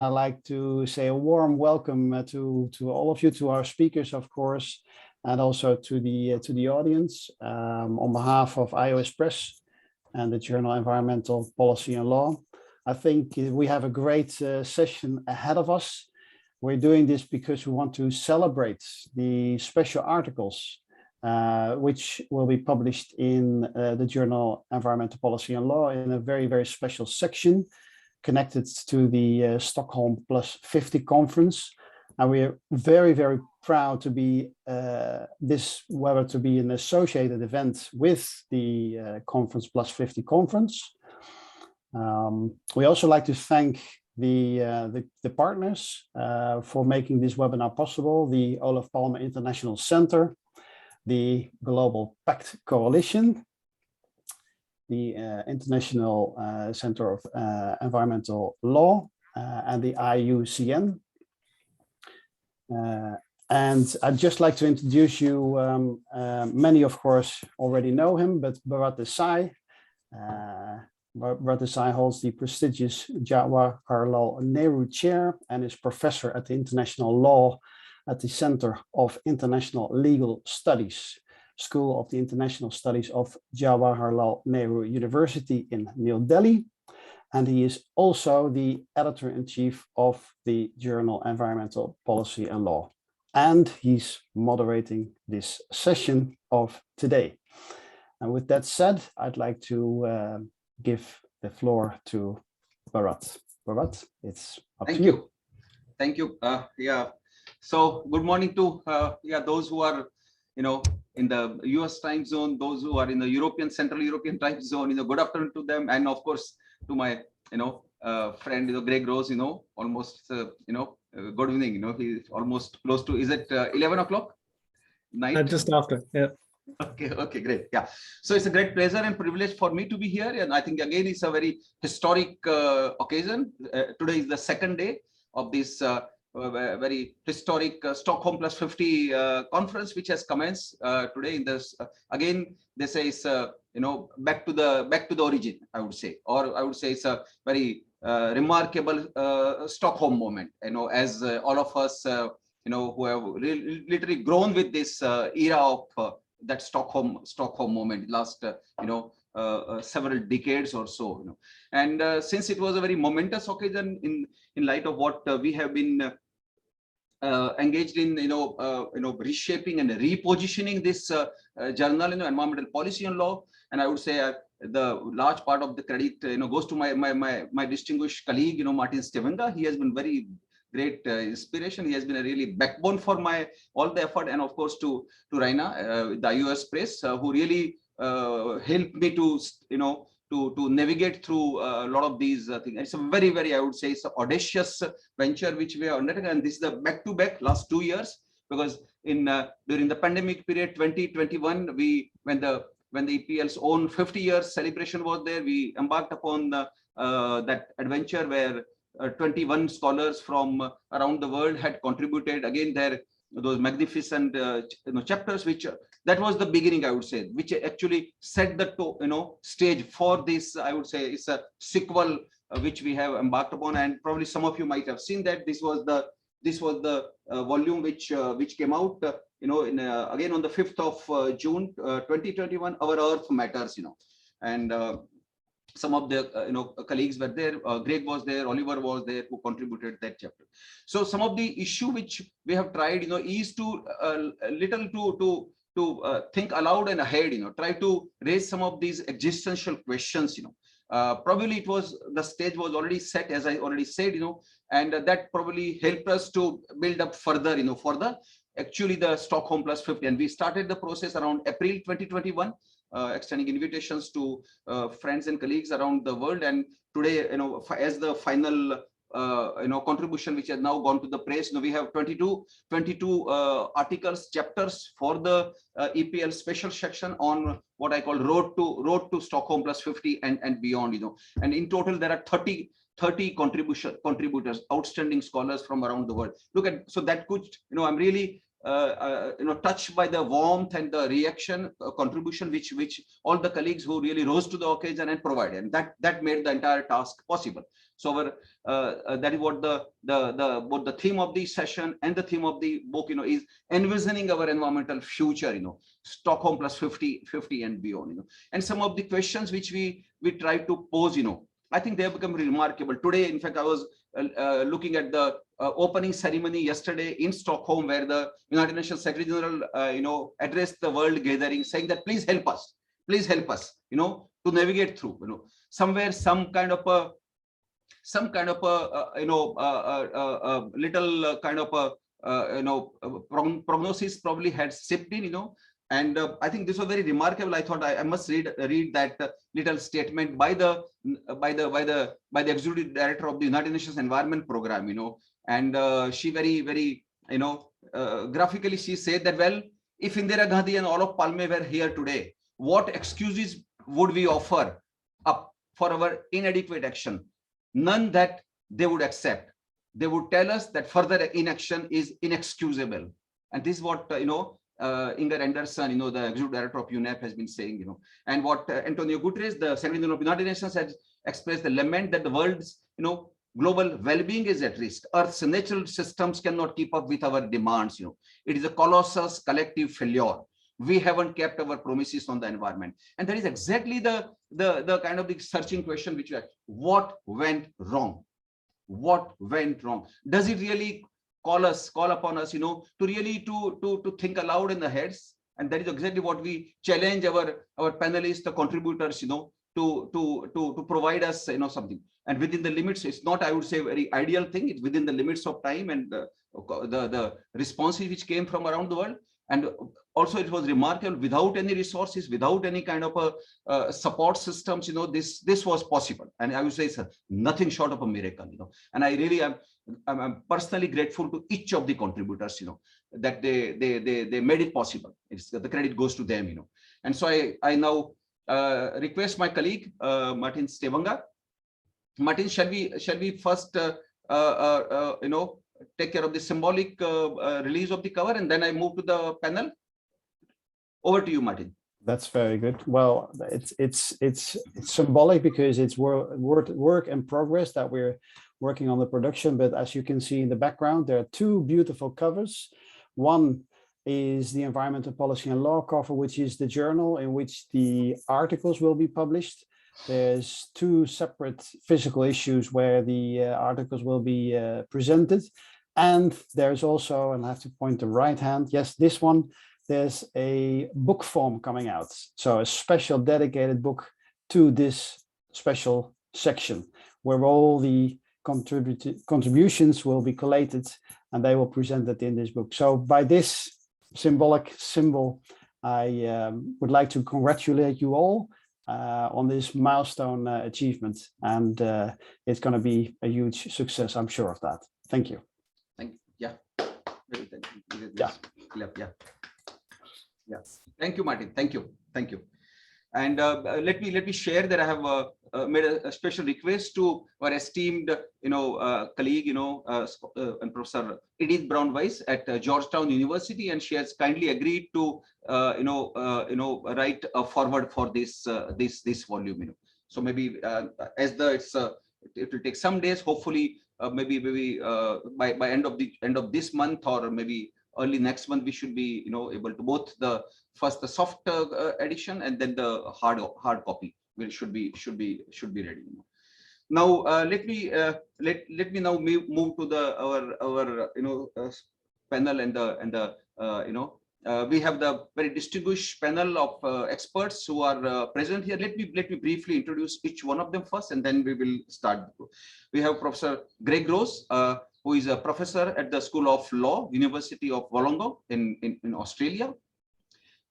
I'd like to say a warm welcome to all of you, to our speakers, of course, and also to the audience. On behalf of iOS Press and the journal Environmental Policy and Law, I think we have a great session ahead of us. We're doing this because we want to celebrate the special articles which will be published in the journal Environmental Policy and Law in a very, very special section connected to the Stockholm Plus 50 conference. And we are very, very proud to be to be an associated event with the Conference Plus 50 conference. We also like to thank the partners for making this webinar possible: the Olof Palme International Center, the Global Pact Coalition, the International Center of Environmental Law, and the IUCN. And I'd just like to introduce you, many of course already know him, but Bharat Desai. Bharat Desai holds the prestigious Jawaharlal Nehru Chair and is professor at the International Law at the Center of International Legal Studies, School of the International Studies of Jawaharlal Nehru University in New Delhi. And he is also the editor-in-chief of the journal Environmental Policy and Law. And he's moderating this session of today. And with that said, I'd like to give the floor to Bharat. Bharat, it's up to you. Thank you. So good morning to those who are in the US time zone, those who are in the Central European time zone, good afternoon to them. And of course, to my, friend, Greg Rose, almost, good evening, he's almost close to, is it 11 o'clock night? Just after, yeah. Okay, great. Yeah. So it's a great pleasure and privilege for me to be here. And I think, again, it's a very historic occasion. Today is the second day of this very historic Stockholm Plus 50 conference, which has commenced today. In this again, they say it's back to the origin, I would say, or I would say it's a very remarkable Stockholm moment. As all of us who have literally grown with this era of that Stockholm moment last several decades or so. And since it was a very momentous occasion in light of what we have been engaged in, reshaping and repositioning this journal, Environmental Policy and Law. And I would say the large part of the credit, goes to my distinguished colleague, Marten Stavenga. He has been very great inspiration. He has been a really backbone for all the effort, and of course to Raina, the US Press, who really helped me to navigate through a lot of these things. It's a very, very, I would say, it's an audacious venture which we have undertaken, and this is the back-to-back last 2 years, because during the pandemic period 2021, when the EPL's own 50-year celebration was there, we embarked upon that adventure where 21 scholars from around the world had contributed. Again, those magnificent chapters, which that was the beginning, I would say, which actually set the stage for this. I would say it's a sequel which we have embarked upon, and probably some of you might have seen that this was the volume which came out again on the 5th of June 2021. Our Earth Matters, and some of the colleagues were there. Greg was there, Oliver was there, who contributed that chapter. So some of the issue which we have tried is to think aloud and ahead, try to raise some of these existential questions. Probably it was, the stage was already set, as I already said, and that probably helped us to build up further, for the Stockholm Plus 50. And we started the process around April 2021, extending invitations to friends and colleagues around the world. And today, as the final contribution which has now gone to the press, we have 22 articles, chapters for the EPL special section on what I call road to Stockholm Plus 50 and beyond. And in total there are 30 contributors, outstanding scholars from around the world. Look at, so that could, I'm really touched by the warmth and the reaction contribution which all the colleagues who really rose to the occasion and provided, and that made the entire task possible. So that is what both the theme of the session and the theme of the book is envisioning our environmental future, Stockholm plus 50 and beyond, and some of the questions which we try to pose, I think they have become remarkable. Today, in fact, I was looking at the opening ceremony yesterday in Stockholm, where the United Nations Secretary General, addressed the world gathering, saying that please help us, to navigate through, somewhere some kind of a little kind of a prognosis probably had sipped in, and I think this was very remarkable. I thought I must read that little statement by the executive director of the United Nations Environment Program, and she very graphically she said that, well, if Indira Gandhi and Olof Palme were here today, what excuses would we offer up for our inadequate action? None that they would accept. They would tell us that further inaction is inexcusable, and this is what Inger Anderson, the executive director of UNEP, has been saying, and what Antonio Guterres, the Secretary General of the United Nations, has expressed the lament that the world's, global well-being is at risk. Earth's natural systems cannot keep up with our demands. It is a colossal collective failure. We haven't kept our promises on the environment, and that is exactly the kind of the searching question which we have. What went wrong? What went wrong? Does it really call upon us, to really to think aloud in the heads? And that is exactly what we challenge our panelists, the contributors, to provide us, something. And within the limits, it's not, I would say, a very ideal thing. It's within the limits of time and the responses which came from around the world. And also, it was remarkable, without any resources, without any kind of a support systems, this was possible. And I would say it's nothing short of a miracle, And I really I'm personally grateful to each of the contributors, that they made it possible. The credit goes to them, And so I now request my colleague, Marten Stavenga. Marten, shall we first, take care of the symbolic release of the cover, and then I move to the panel? Over to you, Marten. That's very good. Well, it's symbolic because it's work in progress that we're working on the production. But as you can see in the background, there are two beautiful covers. One is the Environmental Policy and Law cover, which is the journal in which the articles will be published. There's two separate physical issues where the articles will be presented. And there's also, and I have to point the right hand, yes, this one, there's a book form coming out. So a special dedicated book to this special section where all the contributions will be collated and they will present it in this book. So by this symbolic symbol, I would like to congratulate you all on this milestone achievement, and it's going to be a huge success. I'm sure of that. Thank you. Thank you. Yeah. Thank you, Marten. Thank you. And let me share that I have made a special request to our esteemed, colleague, and Professor Edith Brown-Weiss at Georgetown University, and she has kindly agreed to, write a forward for this volume. So maybe it will take some days. Hopefully, maybe by end of this month, or maybe early next month, we should be able to both the soft edition and then the hard copy should be ready. Now let me now move to our panel and the we have the very distinguished panel of experts who are present here. Let me briefly introduce each one of them first, and then we will start. We have Professor Greg Rose, who is a professor at the School of Law, University of Wollongong in Australia.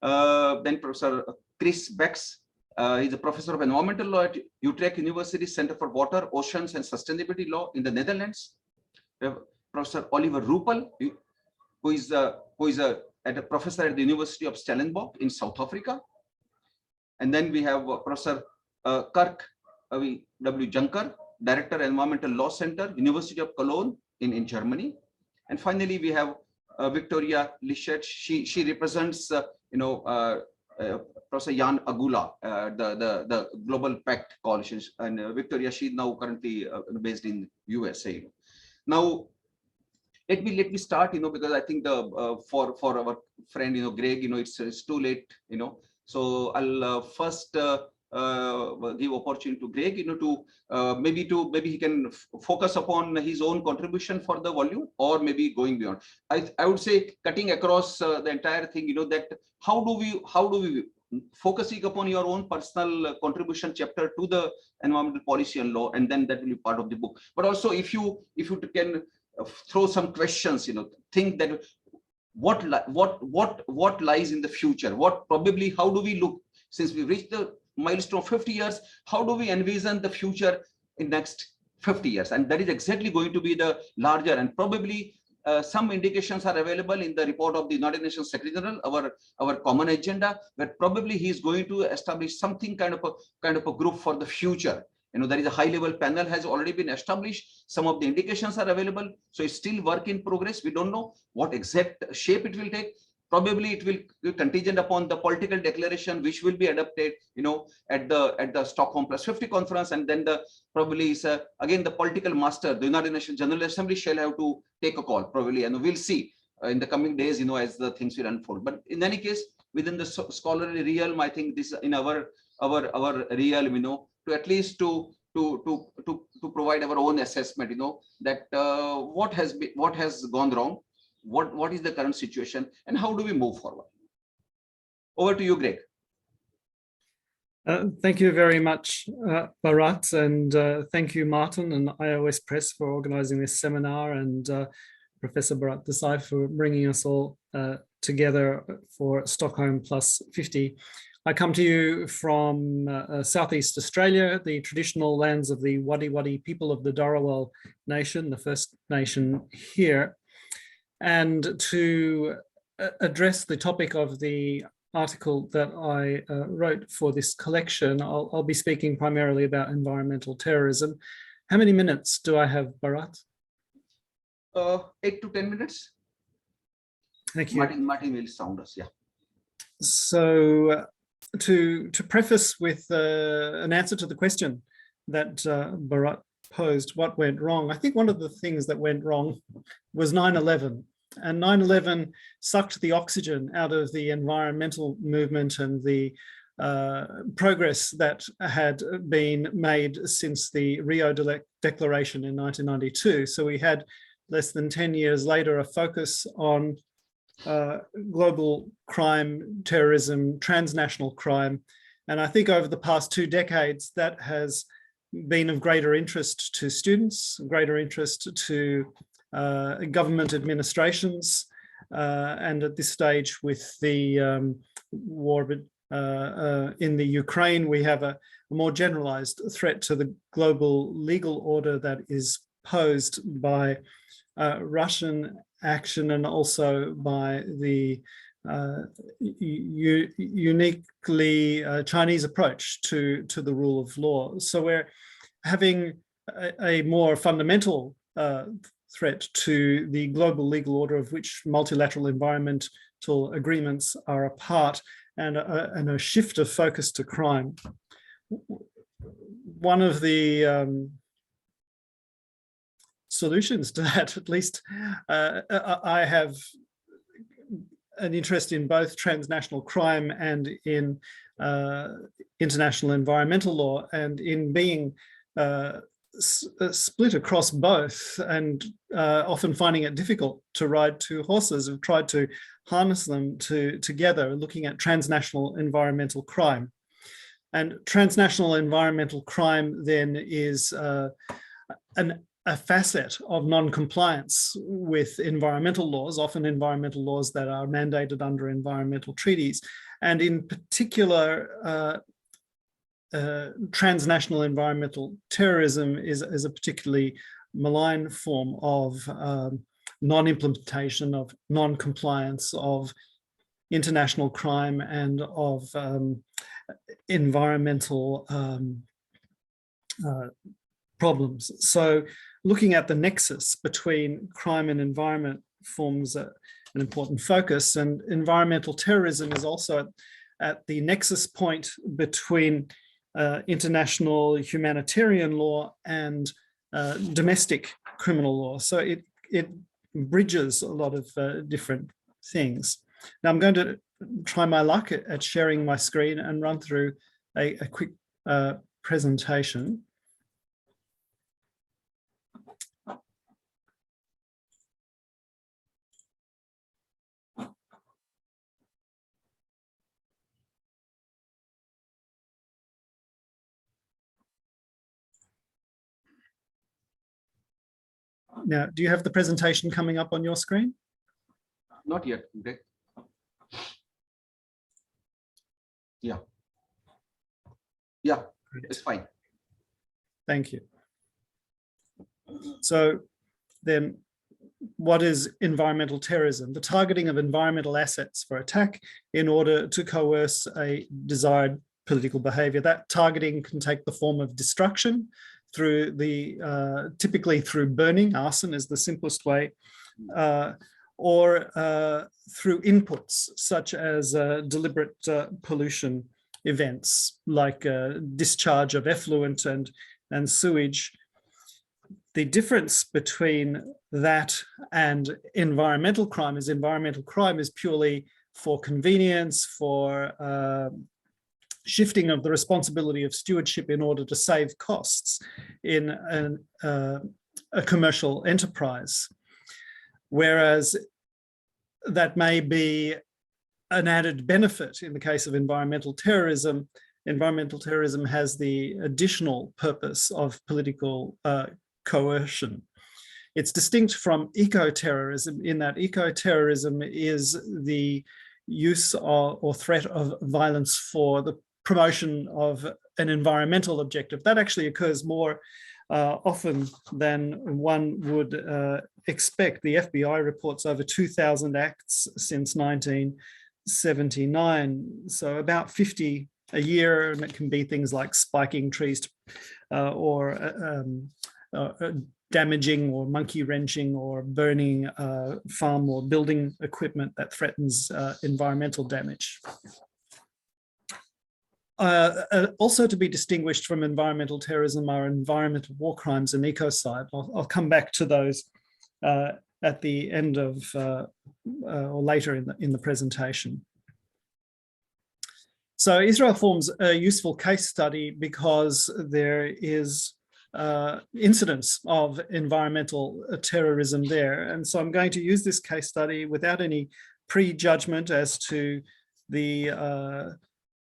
Then Professor Chris Becks, he's a professor of environmental law at Utrecht University Center for Water, Oceans and Sustainability Law in the Netherlands. We have Professor Oliver Ruppel, who is a professor at the University of Stellenbosch in South Africa. And then we have Professor Kirk W. Junker, Director, Environmental Law Center, University of Cologne in Germany. And finally, we have Victoria Lichet. She represents, Professor Yann Aguila, the Global Pact Coalition, and Victoria, she's now currently based in USA. Now, let me start, because I think for our friend, Greg, it's too late, So I'll first give opportunity to Greg, maybe he can focus upon his own contribution for the volume, or maybe going beyond. I would say cutting across the entire thing, that how do we focusing upon your own personal contribution chapter to the environmental policy and law, and then that will be part of the book. But also, if you can throw some questions, think that what lies in the future, how do we look, since we reached the milestone of 50 years, how do we envision the future in next 50 years? And that is exactly going to be the larger, and probably some indications are available in the report of the United Nations Secretary General, our common agenda, where probably he is going to establish something kind of a group for the future. There is a high-level panel has already been established. Some of the indications are available, so it's still work in progress. We don't know what exact shape it will take. Probably it will be contingent upon the political declaration, which will be adopted, at the Stockholm +50 conference, and then probably is again the political master, the United Nations General Assembly, shall have to take a call probably, and we'll see in the coming days, as the things will unfold. But in any case, within the scholarly realm, I think this in our realm, to at least to provide our own assessment, that what has gone wrong, what is the current situation, and how do we move forward. Over to you, Greg. Thank you very much, Bharat, and thank you, Marten and iOS Press, for organizing this seminar, and Professor Bharat Desai for bringing us all together for Stockholm +50. I come to you from Southeast Australia, the traditional lands of the Wadi people of the Dharawal Nation, the first nation here, and to address the topic of the article that I wrote for this collection. I'll be speaking primarily about environmental terrorism. How many minutes do I have, Bharat? 8 to 10 minutes. Thank you. Martin will sound us, yeah. So to preface with an answer to the question that Bharat posed, what went wrong? I think one of the things that went wrong was 9/11. And 9/11 sucked the oxygen out of the environmental movement and the progress that had been made since the Rio Declaration in 1992. So we had less than 10 years later a focus on global crime, terrorism, transnational crime. And I think over the past 2 decades, that has been of greater interest to students, greater interest to government administrations, and at this stage with the war in the Ukraine, we have a more generalized threat to the global legal order that is posed by Russian action, and also by the uniquely Chinese approach to the rule of law. So we're having a more fundamental threat to the global legal order, of which multilateral environmental agreements are a part, and a shift of focus to crime. One of the solutions to that, at least I have an interest in both transnational crime and in international environmental law, and in being split across both, and often finding it difficult to ride 2 horses. I've tried to harness them together, looking at transnational environmental crime. And transnational environmental crime then is a facet of non-compliance with environmental laws, often environmental laws that are mandated under environmental treaties. And in particular, transnational environmental terrorism is a particularly malign form of non-implementation, of non-compliance, of international crime, and of environmental problems. So looking at the nexus between crime and environment forms an important focus. And environmental terrorism is also at the nexus point between international humanitarian law and domestic criminal law. So it bridges a lot of different things. Now I'm going to try my luck at sharing my screen and run through a quick presentation. Now, do you have the presentation coming up on your screen? Not yet. Okay. Yeah. Yeah, it's fine. Thank you. So then, what is environmental terrorism? The targeting of environmental assets for attack in order to coerce a desired political behavior. That targeting can take the form of destruction through the, typically through burning, arson is the simplest way, or through inputs such as deliberate pollution events like discharge of effluent and sewage. The difference between that and environmental crime is purely for convenience, for shifting of the responsibility of stewardship in order to save costs in a commercial enterprise. Whereas that may be an added benefit in the case of environmental terrorism. Environmental terrorism has the additional purpose of political coercion. It's distinct from eco-terrorism in that eco-terrorism is the use or threat of violence for the promotion of an environmental objective. That actually occurs more often than one would expect. The FBI reports over 2,000 acts since 1979, so about 50 a year, and it can be things like spiking trees or damaging or monkey wrenching or burning farm or building equipment that threatens environmental damage. Also to be distinguished from environmental terrorism are environmental war crimes and ecocide. I'll come back to those at the end of or later in the presentation. So Israel forms a useful case study because there is incidence of environmental terrorism there. And so I'm going to use this case study without any prejudgment as to the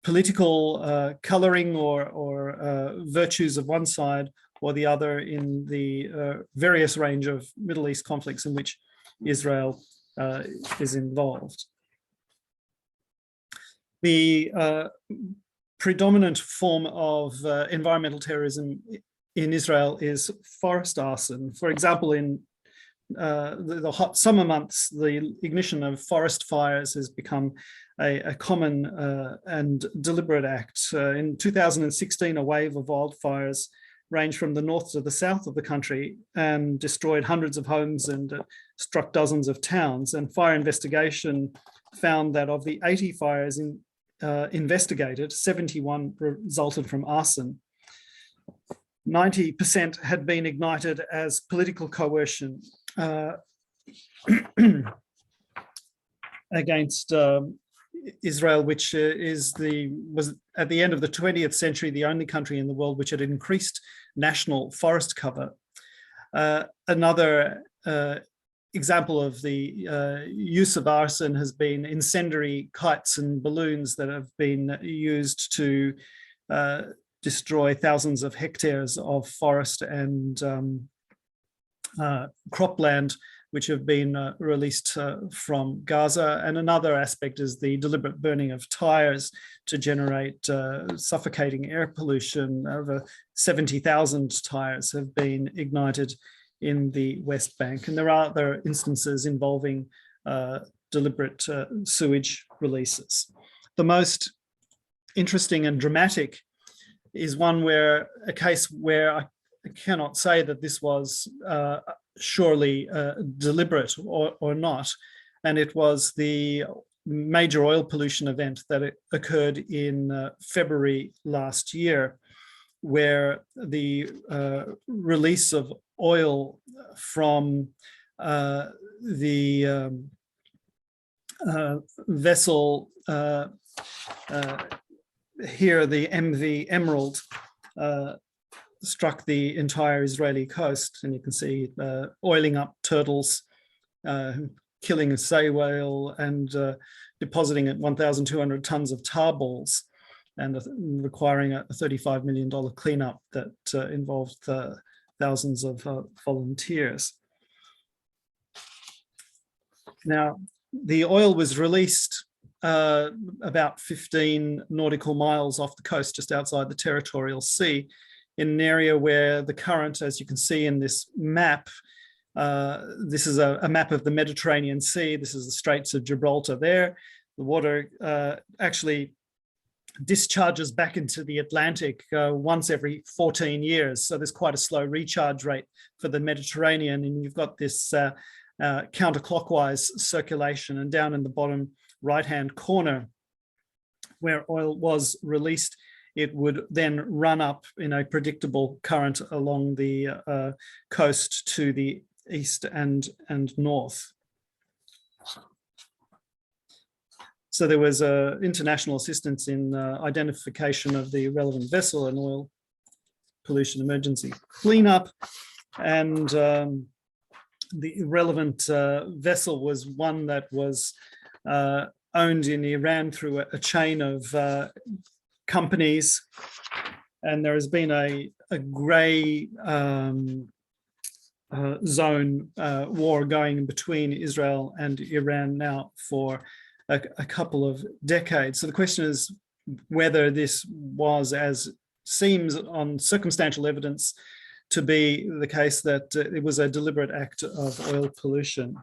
political coloring or virtues of one side or the other in the various range of Middle East conflicts in which Israel is involved. The predominant form of environmental terrorism in Israel is forest arson. For example, in the hot summer months, the ignition of forest fires has become a common and deliberate act. In 2016, a wave of wildfires ranged from the north to the south of the country and destroyed hundreds of homes and struck dozens of towns. And fire investigation found that of the 80 fires investigated, 71 resulted from arson. 90% had been ignited as political coercion against Israel, which was at the end of the 20th century the only country in the world which had increased national forest cover. Another example of the use of arson has been incendiary kites and balloons that have been used to destroy thousands of hectares of forest and cropland which have been released from Gaza. And another aspect is the deliberate burning of tires to generate suffocating air pollution. Over 70,000 tires have been ignited in the West Bank. And there are other instances involving deliberate sewage releases. The most interesting and dramatic is one where a case where I cannot say that this was surely deliberate or not, and it was the major oil pollution event that occurred in February last year, where the release of oil from the vessel here, the MV Emerald, struck the entire Israeli coast, and you can see oiling up turtles, killing a sei whale, and depositing at 1,200 tons of tar balls, and requiring a $35 million cleanup that involved thousands of volunteers. Now, the oil was released about 15 nautical miles off the coast, just outside the territorial sea, in an area where the current, as you can see in this map, this is a map of the Mediterranean Sea. This is the Straits of Gibraltar there. The water actually discharges back into the Atlantic once every 14 years. So there's quite a slow recharge rate for the Mediterranean, and you've got this counterclockwise circulation, and down in the bottom right-hand corner where oil was released, it would then run up in a predictable current along the coast to the east and north. So there was international assistance in identification of the relevant vessel and oil pollution emergency cleanup, and the relevant vessel was one that was owned in Iran through a chain of companies, and there has been a grey zone war going between Israel and Iran now for a couple of decades. So the question is whether this was, as seems on circumstantial evidence to be the case, that it was a deliberate act of oil pollution.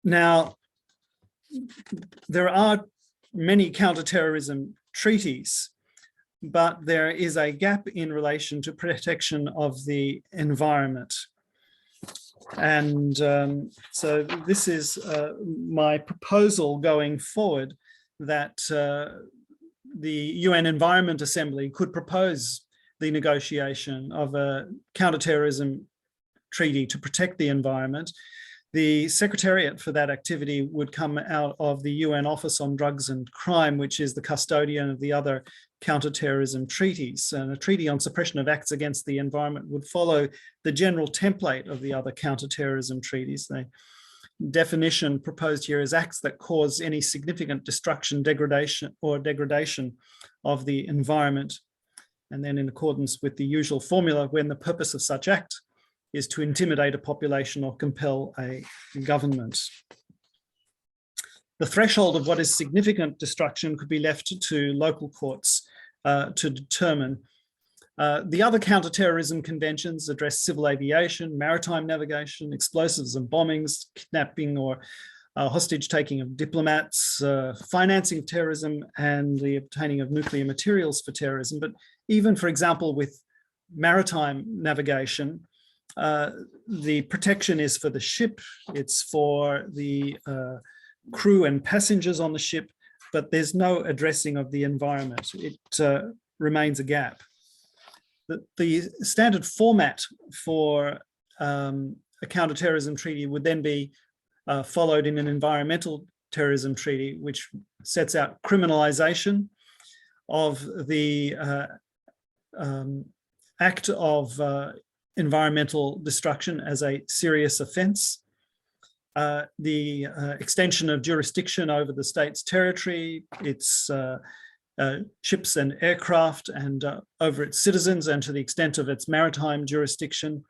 Now, there are many counterterrorism treaties, but there is a gap in relation to protection of the environment. And so this is my proposal going forward, that the UN Environment Assembly could propose the negotiation of a counterterrorism treaty to protect the environment. The secretariat for that activity would come out of the UN Office on Drugs and Crime, which is the custodian of the other counterterrorism treaties. And a treaty on suppression of acts against the environment would follow the general template of the other counterterrorism treaties. The definition proposed here is acts that cause any significant destruction, degradation of the environment. And then in accordance with the usual formula, when the purpose of such act is to intimidate a population or compel a government. The threshold of what is significant destruction could be left to local courts to determine. The other counterterrorism conventions address civil aviation, maritime navigation, explosives and bombings, kidnapping or hostage taking of diplomats, financing of terrorism, and the obtaining of nuclear materials for terrorism. But even, for example, with maritime navigation, the protection is for the ship, it's for the crew and passengers on the ship, but there's no addressing of the environment. It remains a gap. The standard format for a counterterrorism treaty would then be followed in an environmental terrorism treaty, which sets out criminalization of the act of environmental destruction as a serious offence, the extension of jurisdiction over the state's territory, its ships and aircraft, and over its citizens, and to the extent of its maritime jurisdiction,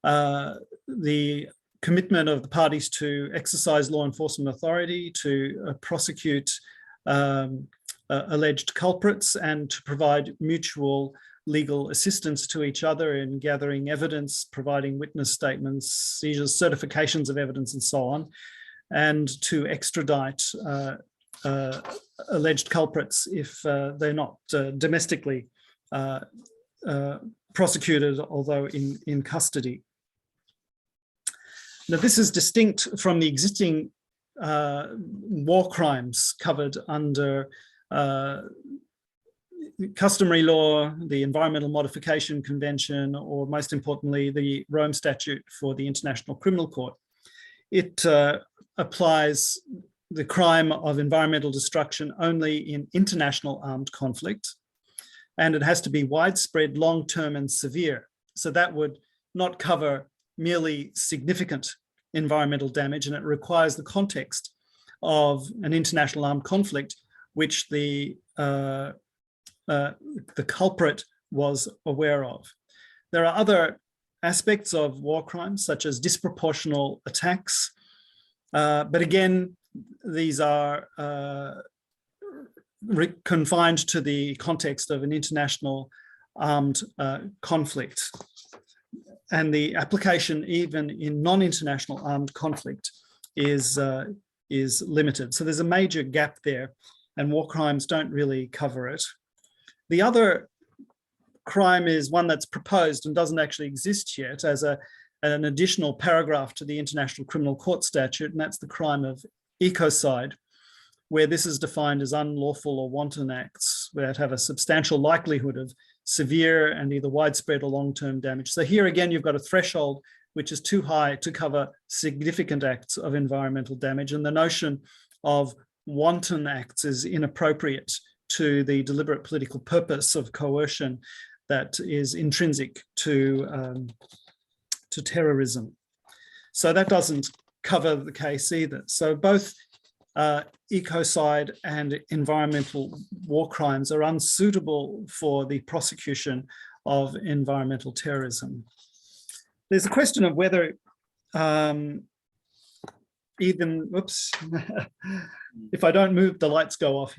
the commitment of the parties to exercise law enforcement authority, to prosecute alleged culprits, and to provide mutual legal assistance to each other in gathering evidence, providing witness statements, seizures, certifications of evidence, and so on, and to extradite alleged culprits if they're not domestically prosecuted, although in custody. Now, this is distinct from the existing war crimes covered under customary law, the Environmental Modification Convention, or most importantly, the Rome Statute for the International Criminal Court. It applies the crime of environmental destruction only in international armed conflict, and it has to be widespread, long-term, and severe. So that would not cover merely significant environmental damage, and it requires the context of an international armed conflict, which the culprit was aware of. There are other aspects of war crimes, such as disproportional attacks, but again, these are confined to the context of an international armed conflict. And the application, even in non-international armed conflict, is limited. So there's a major gap there, and war crimes don't really cover it. The other crime is one that's proposed and doesn't actually exist yet as an additional paragraph to the International Criminal Court statute, and that's the crime of ecocide, where this is defined as unlawful or wanton acts that have a substantial likelihood of severe and either widespread or long-term damage. So here again, you've got a threshold which is too high to cover significant acts of environmental damage, and the notion of wanton acts is inappropriate to the deliberate political purpose of coercion that is intrinsic to terrorism. So that doesn't cover the case either. So both ecocide and environmental war crimes are unsuitable for the prosecution of environmental terrorism. There's a question of whether even, whoops, if I don't move, the lights go off.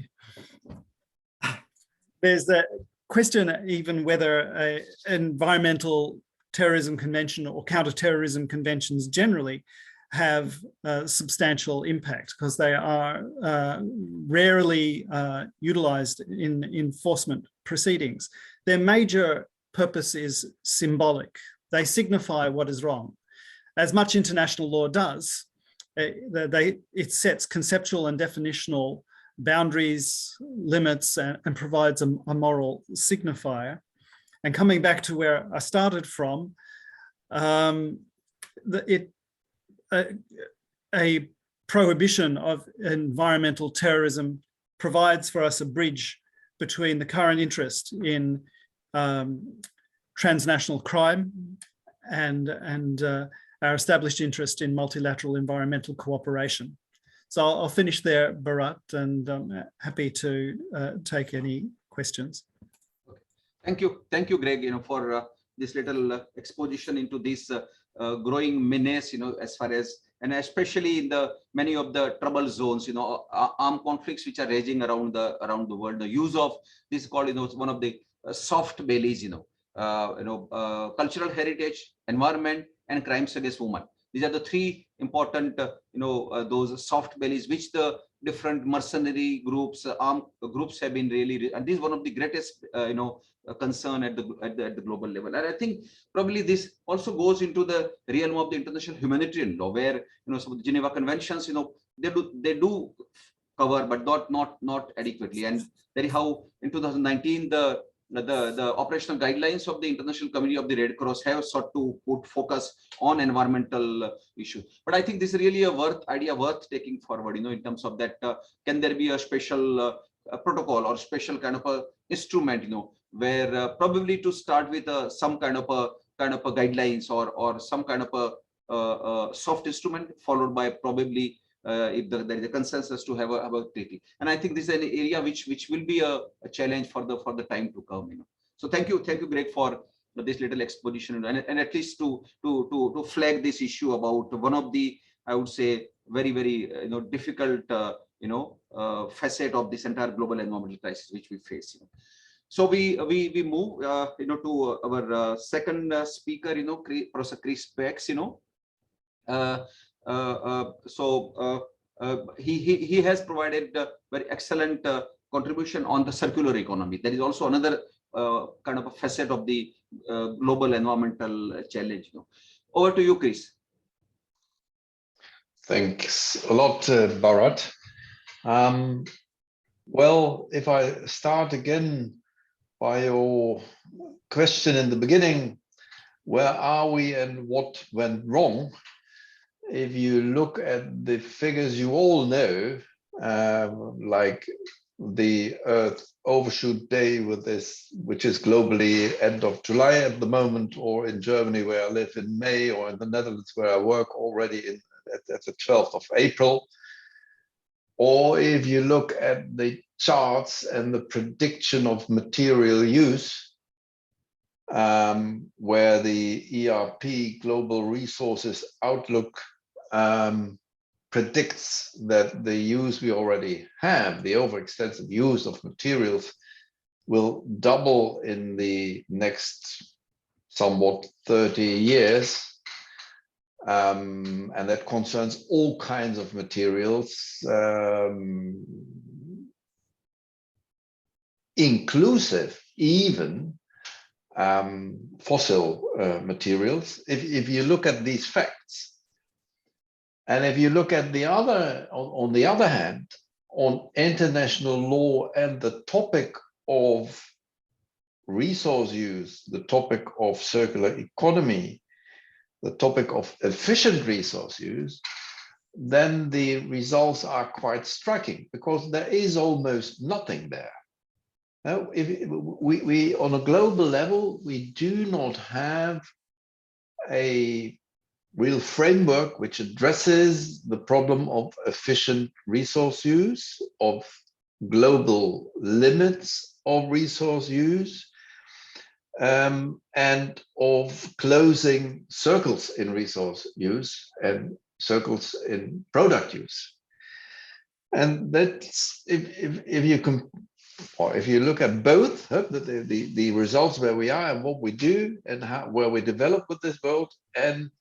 There's the question even whether an environmental terrorism convention or counterterrorism conventions generally have substantial impact, because they are rarely utilized in enforcement proceedings. Their major purpose is symbolic. They signify what is wrong. As much international law does, it sets conceptual and definitional boundaries, limits, and provides a moral signifier. And coming back to where I started from, a prohibition of environmental terrorism provides for us a bridge between the current interest in transnational crime and our established interest in multilateral environmental cooperation. So I'll finish there, Bharat, and I'm happy to take any questions. Thank you, Greg, for this little exposition into this growing menace, as far as, and especially in the many of the trouble zones, armed conflicts which are raging around the world. The use of this is called, one of the soft bellies, cultural heritage, environment, and crimes against women. These are the three important, those soft bellies which the different mercenary groups, armed groups have been really, and this is one of the greatest, concern at the global level. And I think probably this also goes into the realm of the international humanitarian law, where some of the Geneva Conventions, they do cover, but not adequately. And that is how in 2019 the operational guidelines of the International Committee of the Red Cross have sought to put focus on environmental issues. But I think this is really a idea worth taking forward, in terms of that, can there be a special protocol or special kind of a instrument, where probably to start with some kind of a guidelines or some kind of a soft instrument, followed by probably if there is a consensus to have a treaty. And I think this is an area which will be a challenge for the time to come. So thank you, Greg, for this little exposition, and at least to flag this issue about one of the, I would say, very, very difficult facet of this entire global environmental crisis which we face. So we move to our second speaker, Professor Chris Pact. He has provided a very excellent contribution on the circular economy. There is also another kind of a facet of the global environmental challenge. Over to you, Chris. Thanks a lot, Bharat. Well, if I start again by your question in the beginning, where are we and what went wrong? If you look at the figures you all know, like the Earth overshoot day with this, which is globally end of July at the moment, or in Germany where I live in May, or in the Netherlands where I work already at the 12th of April. Or if you look at the charts and the prediction of material use, where the ERP Global Resources Outlook predicts that the use we already have, the overextensive use of materials, will double in the next somewhat 30 years. And that concerns all kinds of materials, inclusive even fossil materials. If you look at these facts, and if you look at the other, on the other hand, on international law and the topic of resource use, the topic of circular economy, the topic of efficient resource use, then the results are quite striking, because there is almost nothing there. Now, if we on a global level, we do not have a real framework which addresses the problem of efficient resource use, of global limits of resource use, and of closing circles in resource use and circles in product use. And that's, if you can, or if you look at both the results where we are and what we do and where we develop with this world, and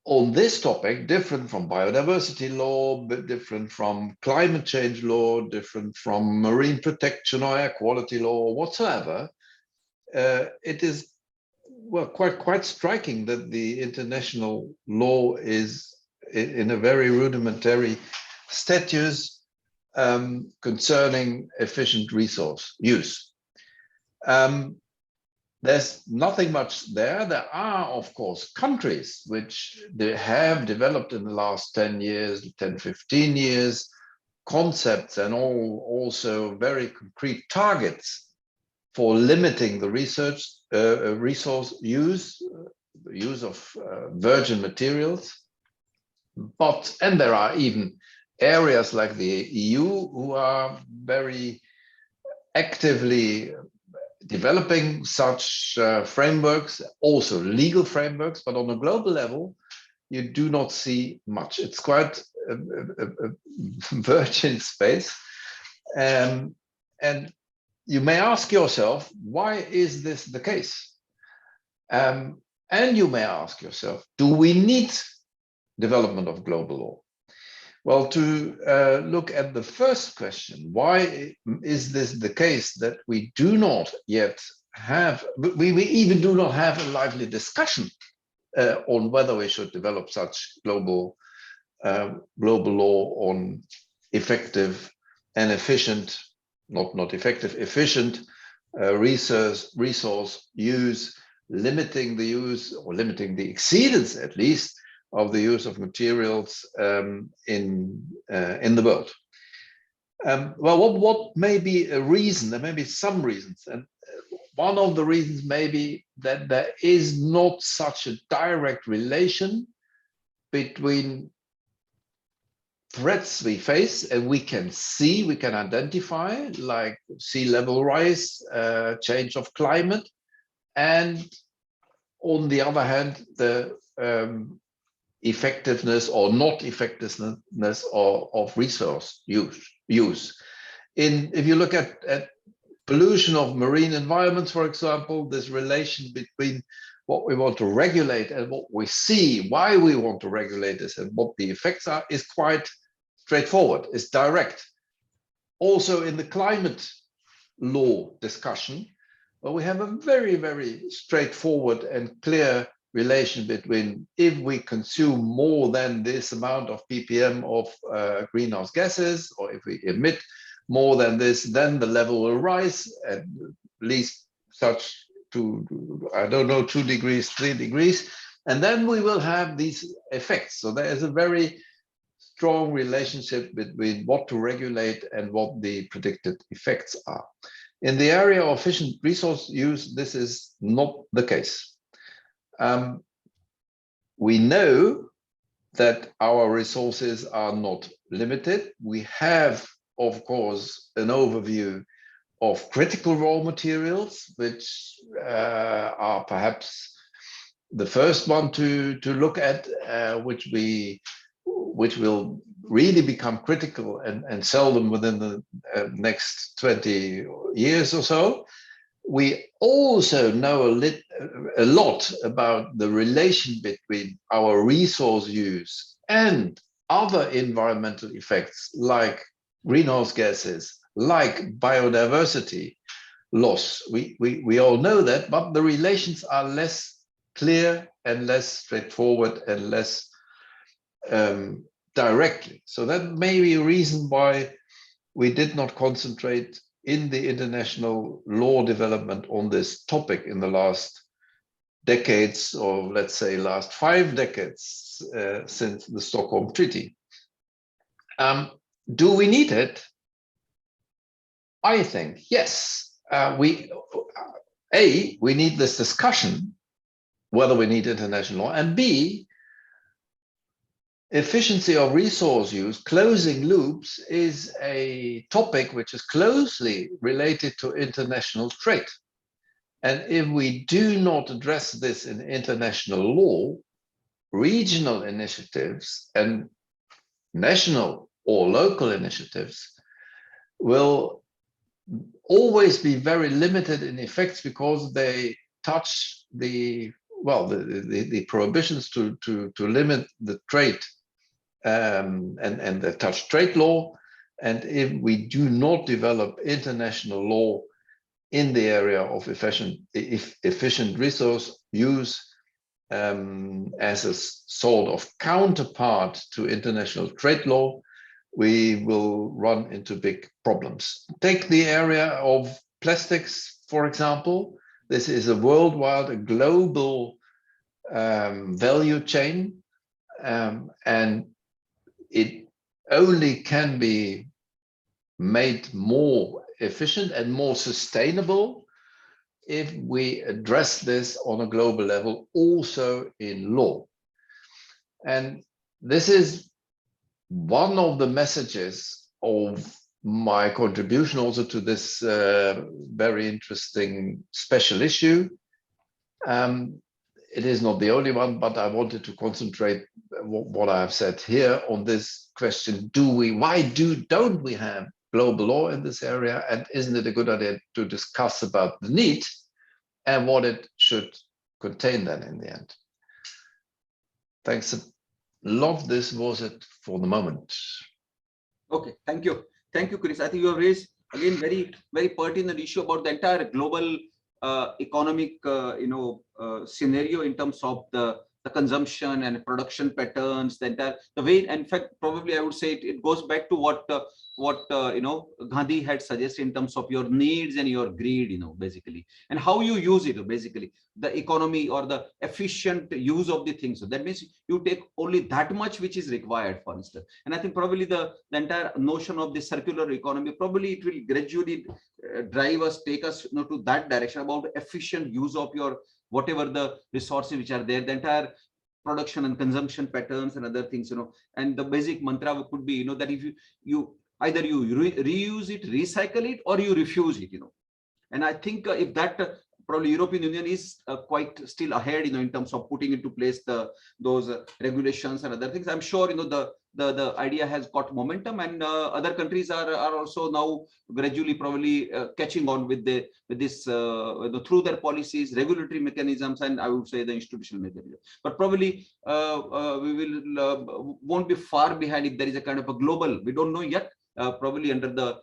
on this topic, different from biodiversity law, but different from climate change law, different from marine protection or air quality law or whatsoever, it is, well, quite striking that the international law is in a very rudimentary status concerning efficient resource use. There's nothing much there. There are, of course, countries which they have developed in the last 10 years, 10, 15 years, concepts and also very concrete targets for limiting the resource use, the use of virgin materials. And there are even areas like the EU who are very actively developing such frameworks, also legal frameworks, but on a global level, you do not see much. It's quite a virgin space. And you may ask yourself, why is this the case? And you may ask yourself, do we need development of global law? Well, to look at the first question, why is this the case that we do not yet have, we even do not have a lively discussion on whether we should develop such global law on effective and efficient, not effective, efficient resource use, limiting the use, or limiting the exceedance at least, of the use of materials in the world. Well, what may be a reason? There may be some reasons, and one of the reasons may be that there is not such a direct relation between threats we face and we can see, we can identify, like sea level rise, change of climate, and on the other hand, the effectiveness or not effectiveness of resource use. If you look at pollution of marine environments, for example, this relation between what we want to regulate and what we see, why we want to regulate this and what the effects are, is quite straightforward, is direct. Also in the climate law discussion, well, we have a very, very straightforward and clear relation between if we consume more than this amount of ppm of greenhouse gases, or if we emit more than this, then the level will rise at least such to, I don't know, 2 degrees, 3 degrees, and then we will have these effects. So there is a very strong relationship between what to regulate and what the predicted effects are. In the area of efficient resource use, this is not the case. We know that our resources are not limited. We have, of course, an overview of critical raw materials, which are perhaps the first one to look at, which will really become critical and sell them within the next 20 years or so. We also know a lot about the relation between our resource use and other environmental effects like greenhouse gases, like biodiversity loss. We all know that, but the relations are less clear and less straightforward and less directly. So that may be a reason why we did not concentrate in the international law development on this topic in the last decades, or let's say last 5 decades since the Stockholm Treaty. Do we need it? I think yes. We need this discussion whether we need international law, and B, efficiency of resource use, closing loops, is a topic which is closely related to international trade. And if we do not address this in international law, regional initiatives and national or local initiatives will always be very limited in effects, because they touch the prohibitions to limit the trade and they touch trade law. And if we do not develop international law in the area of efficient resource use as a sort of counterpart to international trade law, we will run into big problems. Take the area of plastics, for example. This is a worldwide, a global value chain, and it only can be made more efficient and more sustainable if we address this on a global level, also in law. And this is one of the messages of my contribution also to this very interesting special issue. It is not the only one, but I wanted to concentrate what I have said here on this question: why don't we have global law in this area? And isn't it a good idea to discuss about the need and what it should contain then in the end? Thanks a lot. This was it for the moment. Okay, thank you. Thank you, Chris. I think you have raised again very, very pertinent issue about the entire global economic scenario in terms of the consumption and production patterns, the way. In fact, probably I would say it goes back to what Gandhi had suggested in terms of your needs and your greed, basically, and how you use it, basically the economy or the efficient use of the things. So that means you take only that much which is required, for instance. And I think probably the entire notion of the circular economy, probably it will gradually drive us, take us to that direction about efficient use of your whatever the resources which are there, the entire production and consumption patterns and other things, and the basic mantra could be, that if you either you reuse it, recycle it, or you refuse it, and I think if that probably European Union is quite still ahead, in terms of putting into place those regulations and other things. I'm sure, the idea has got momentum, and other countries are also now gradually probably catching on with this through their policies, regulatory mechanisms, and I would say the institutional mechanism. But probably we will won't be far behind if there is a kind of a global. We don't know yet. Probably under the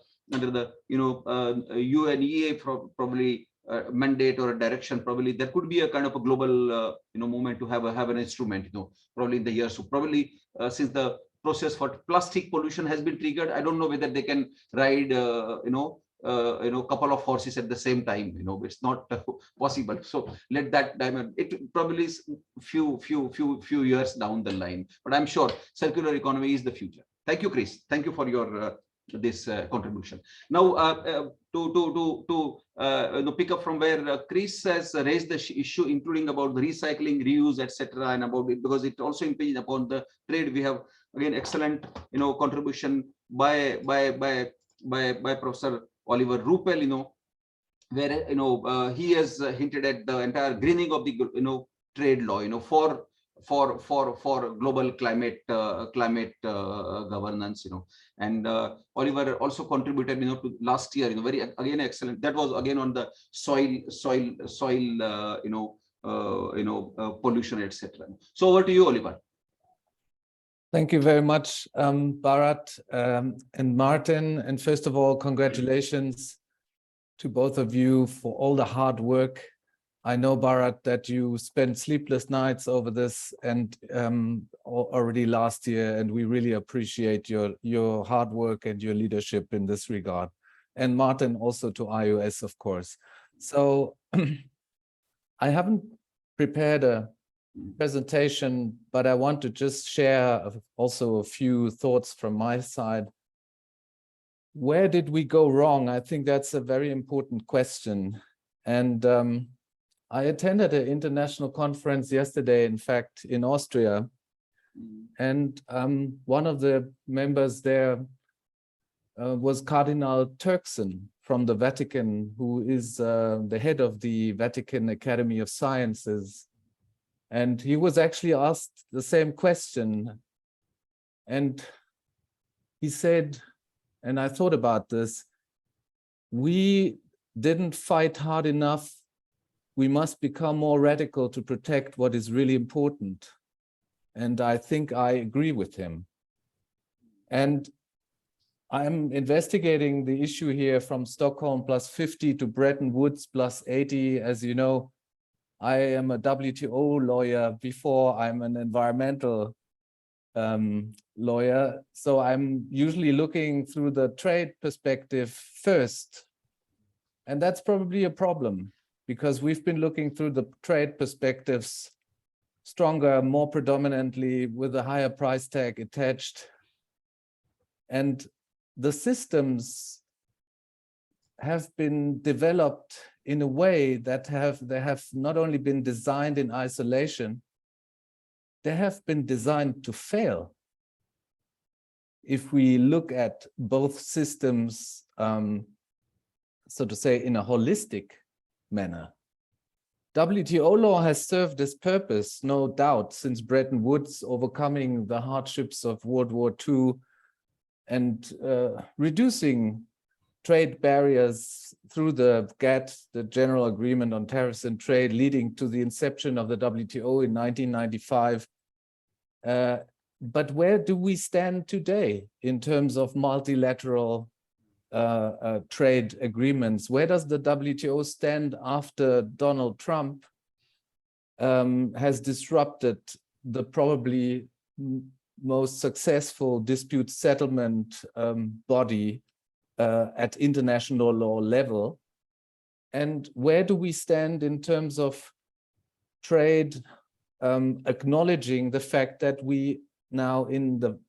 UNEA probably mandate or a direction. Probably there could be a kind of a global movement to have an instrument, probably in the years. So probably since the process for plastic pollution has been triggered, I don't know whether they can ride couple of horses at the same time. It's not possible. So let that diamond, it probably is few years down the line, but I'm sure circular economy is the future. Thank you, Chris. Thank you for your this contribution. Now to pick up from where Chris has raised the issue, including about the recycling, reuse, etc., and about it, because it also impinges upon the trade. We have again excellent contribution by Professor Oliver Ruppel, where he has hinted at the entire greening of the trade law, for global climate governance, and Oliver also contributed to last year, very again excellent. That was again on the soil pollution, etc. So over to you, Oliver. Thank you very much, Bharat and Marten. And first of all, congratulations to both of you for all the hard work. I know, Bharat, that you spent sleepless nights over this and already last year, and we really appreciate your hard work and your leadership in this regard. And Marten, also to IOS, of course. So I haven't prepared a presentation, but I want to just share also a few thoughts from my side. Where did we go wrong? I think that's a very important question. And I attended an international conference yesterday, in fact, in Austria. And one of the members there was Cardinal Turkson from the Vatican, who is the head of the Vatican Academy of Sciences. And he was actually asked the same question. And he said, and I thought about this, we didn't fight hard enough. We must become more radical to protect what is really important. And I think I agree with him. And I'm investigating the issue here from Stockholm +50 to Bretton Woods +80. As you know, I am a WTO lawyer before I'm an environmental lawyer. So I'm usually looking through the trade perspective first. And that's probably a problem, because we've been looking through the trade perspectives stronger, more predominantly with a higher price tag attached. And the systems have been developed in a way that they have not only been designed in isolation, they have been designed to fail. If we look at both systems, so to say, in a holistic manner. WTO law has served this purpose, no doubt, since Bretton Woods, overcoming the hardships of World War II and reducing trade barriers through the GATT, the General Agreement on Tariffs and Trade, leading to the inception of the WTO in 1995. But where do we stand today in terms of multilateral trade agreements? Where does the WTO stand after Donald Trump has disrupted the probably most successful dispute settlement body at international law level? And where do we stand in terms of trade, acknowledging the fact that we now, in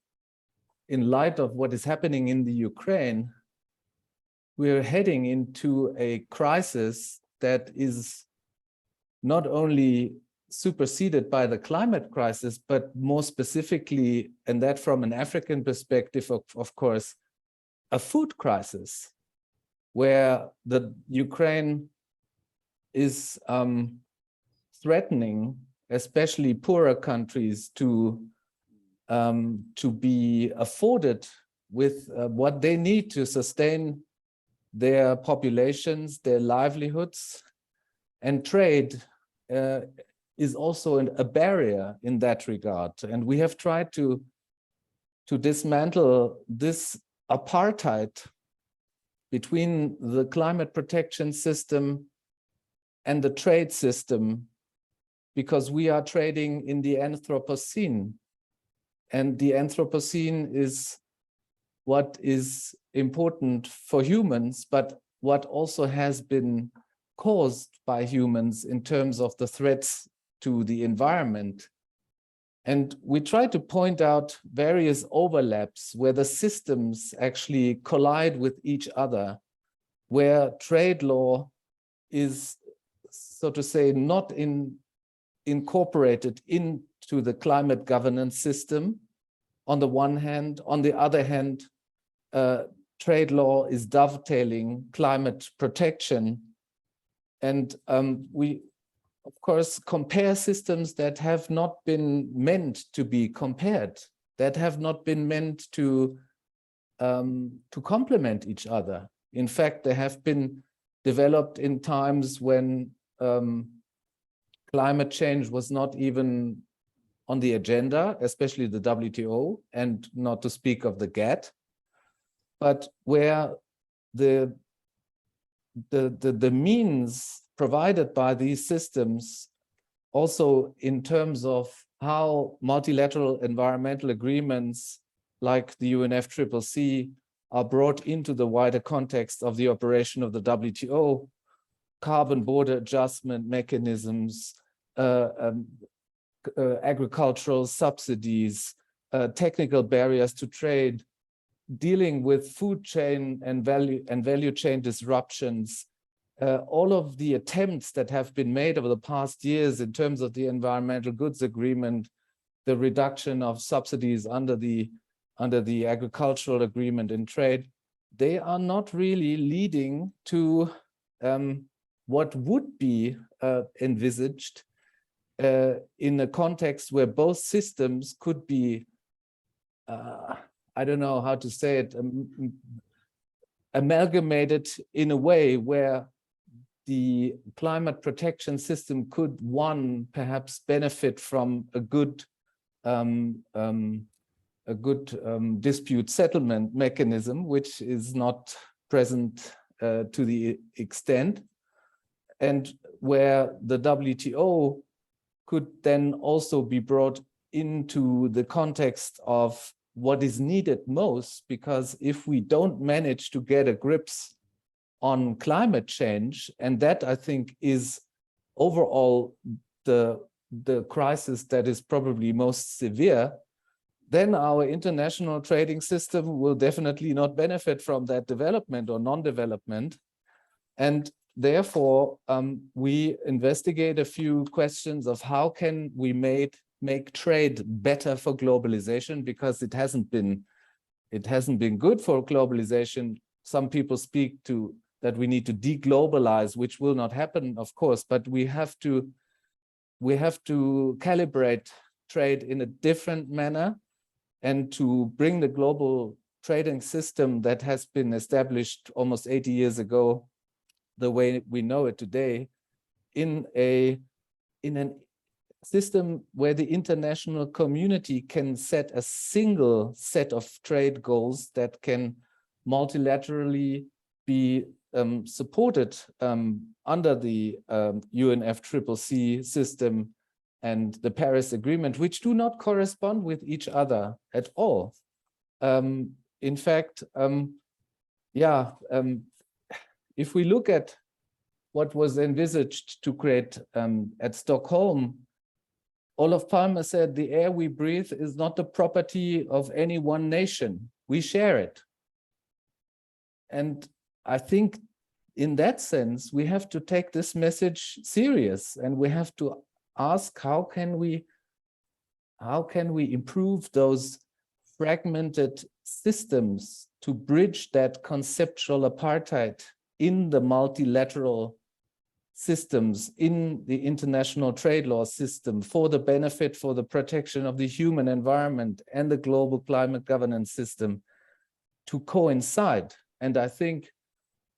light of what is happening in the Ukraine, we're heading into a crisis that is not only superseded by the climate crisis, but more specifically, and that from an African perspective, of course, a food crisis, where the Ukraine is threatening, especially poorer countries, to be afforded with what they need to sustain their populations, their livelihoods, and trade is also a barrier in that regard. And we have tried to dismantle this apartheid between the climate protection system and the trade system, because we are trading in the Anthropocene. And the Anthropocene is what is important for humans, but what also has been caused by humans in terms of the threats to the environment. And we try to point out various overlaps where the systems actually collide with each other, where trade law is, so to say, not incorporated into the climate governance system on the one hand. On the other hand, trade law is dovetailing climate protection. And we, of course, compare systems that have not been meant to be compared, that have not been meant to complement each other. In fact, they have been developed in times when climate change was not even on the agenda, especially the WTO, and not to speak of the GATT, but where the means provided by these systems, also in terms of how multilateral environmental agreements like the UNFCCC are brought into the wider context of the operation of the WTO, carbon border adjustment mechanisms, agricultural subsidies, technical barriers to trade, dealing with food chain and value chain disruptions, all of the attempts that have been made over the past years in terms of the environmental goods agreement, the reduction of subsidies under the agricultural agreement and trade, they are not really leading to what would be envisaged in a context where both systems could be, I don't know how to say it, amalgamated in a way where the climate protection system could, one, perhaps benefit from a good dispute settlement mechanism, which is not present to the extent, and where the WTO could then also be brought into the context of what is needed most, because if we don't manage to get a grips on climate change, and that I think is overall the crisis that is probably most severe, then our international trading system will definitely not benefit from that development or non-development. And therefore, we investigate a few questions of how can we make trade better for globalization, because it hasn't been good for globalization. Some people speak to that we need to deglobalize, which will not happen, of course, but we have to calibrate trade in a different manner and to bring the global trading system that has been established almost 80 years ago, the way we know it today, in a system where the international community can set a single set of trade goals that can multilaterally be supported under the UNFCCC system and the Paris Agreement, which do not correspond with each other at all. In fact, if we look at what was envisaged to create at Stockholm, Olof Palme said, the air we breathe is not the property of any one nation. We share it. And I think in that sense, we have to take this message serious, and we have to ask, how can we improve those fragmented systems to bridge that conceptual apartheid in the multilateral systems, in the international trade law system, for the benefit, for the protection of the human environment and the global climate governance system to coincide. And I think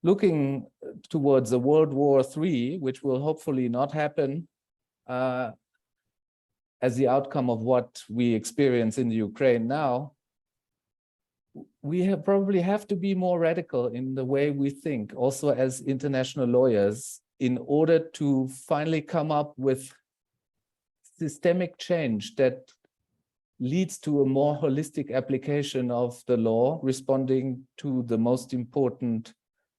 looking towards a World War III, which will hopefully not happen as the outcome of what we experience in the Ukraine now, we probably have to be more radical in the way we think, also as international lawyers, in order to finally come up with systemic change that leads to a more holistic application of the law, responding to the most important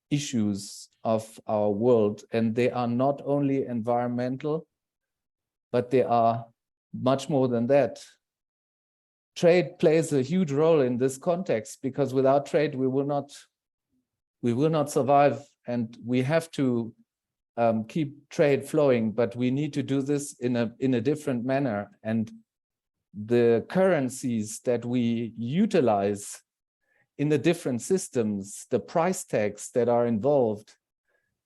issues of our world. And they are not only environmental, but they are much more than that. Trade plays a huge role in this context, because without trade, we will not survive, and we have to keep trade flowing, but we need to do this in a different manner. And the currencies that we utilize in the different systems, the price tags that are involved,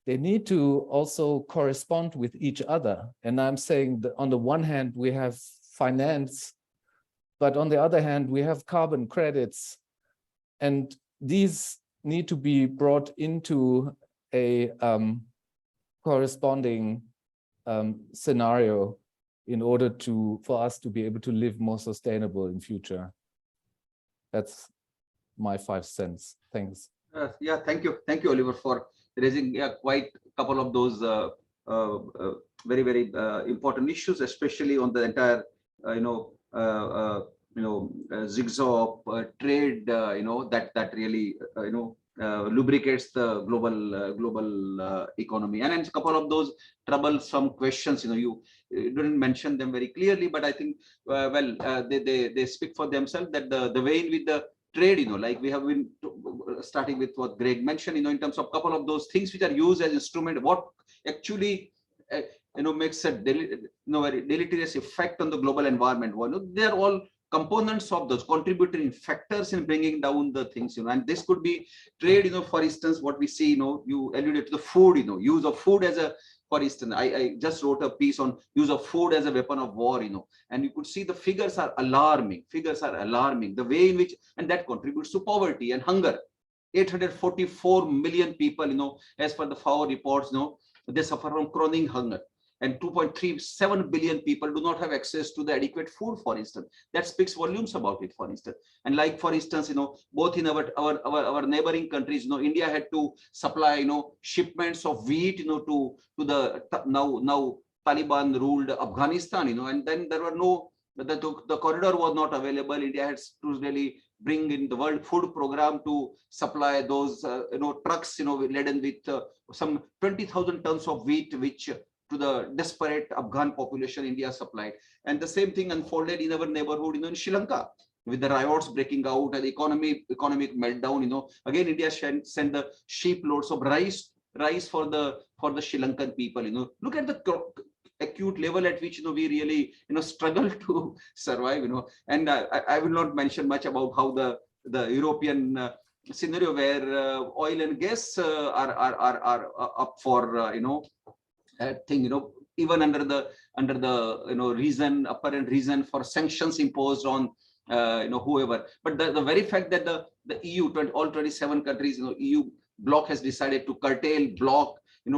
they need to also correspond with each other. And I'm saying that on the one hand, we have finance, but on the other hand, we have carbon credits. And these need to be brought into a corresponding scenario in order for us to be able to live more sustainable in future. That's my 5 cents. Thanks. Yeah, thank you, Oliver, for raising quite a couple of those very, very important issues, especially on the entire, zigzag trade, that really, lubricates the global economy. And a couple of those troublesome questions, you didn't mention them very clearly, but I think, they speak for themselves, that the way in with the trade, like we have been starting with what Greg mentioned, in terms of a couple of those things which are used as instrument, what actually, makes a very deleterious effect on the global environment. They are all components of those contributing factors in bringing down the things, and this could be trade, for instance, what we see, you alluded to the food, use of food as a, for instance, I just wrote a piece on use of food as a weapon of war, and you could see the figures are alarming, the way in which, and that contributes to poverty and hunger. 844 million people, as per the FAO reports, they suffer from chronic hunger. And 2.37 billion people do not have access to the adequate food, for instance. That speaks volumes about it, for instance. And like, for instance, both in our neighboring countries, India had to supply, shipments of wheat, to the now Taliban ruled Afghanistan, and then there were no, the corridor was not available. India had to really bring in the World Food Program to supply those, trucks, laden with some 20,000 tons of wheat, which to the desperate Afghan population India supplied. And the same thing unfolded in our neighborhood, in Sri Lanka, with the riots breaking out and economic meltdown. Again, India sent the sheep loads of rice for the Sri Lankan people. Look at the acute level at which we really struggle to survive. And I will not mention much about how the European scenario, where oil and gas are up for thing, even under the apparent reason for sanctions imposed on whoever. But the very fact that the EU, all 27 countries, EU bloc has decided to curtail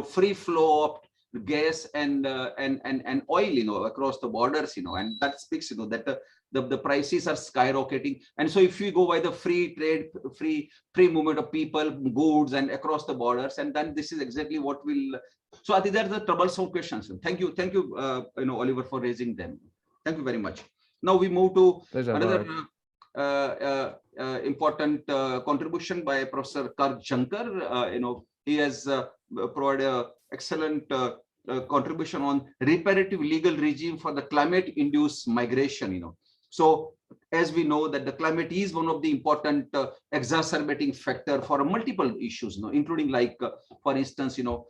free flow of gas and oil, across the borders, and that speaks, that the prices are skyrocketing. And so if we go by the free trade, free movement of people, goods, and across the borders, and then this is exactly what will. So I think that's the troublesome questions. Thank you, Oliver, for raising them. Thank you very much. Now we move to another important contribution by Professor Kirk. He has provided an excellent contribution on reparative legal regime for the climate-induced migration. So as we know that the climate is one of the important exacerbating factor for multiple issues, including like, for instance, how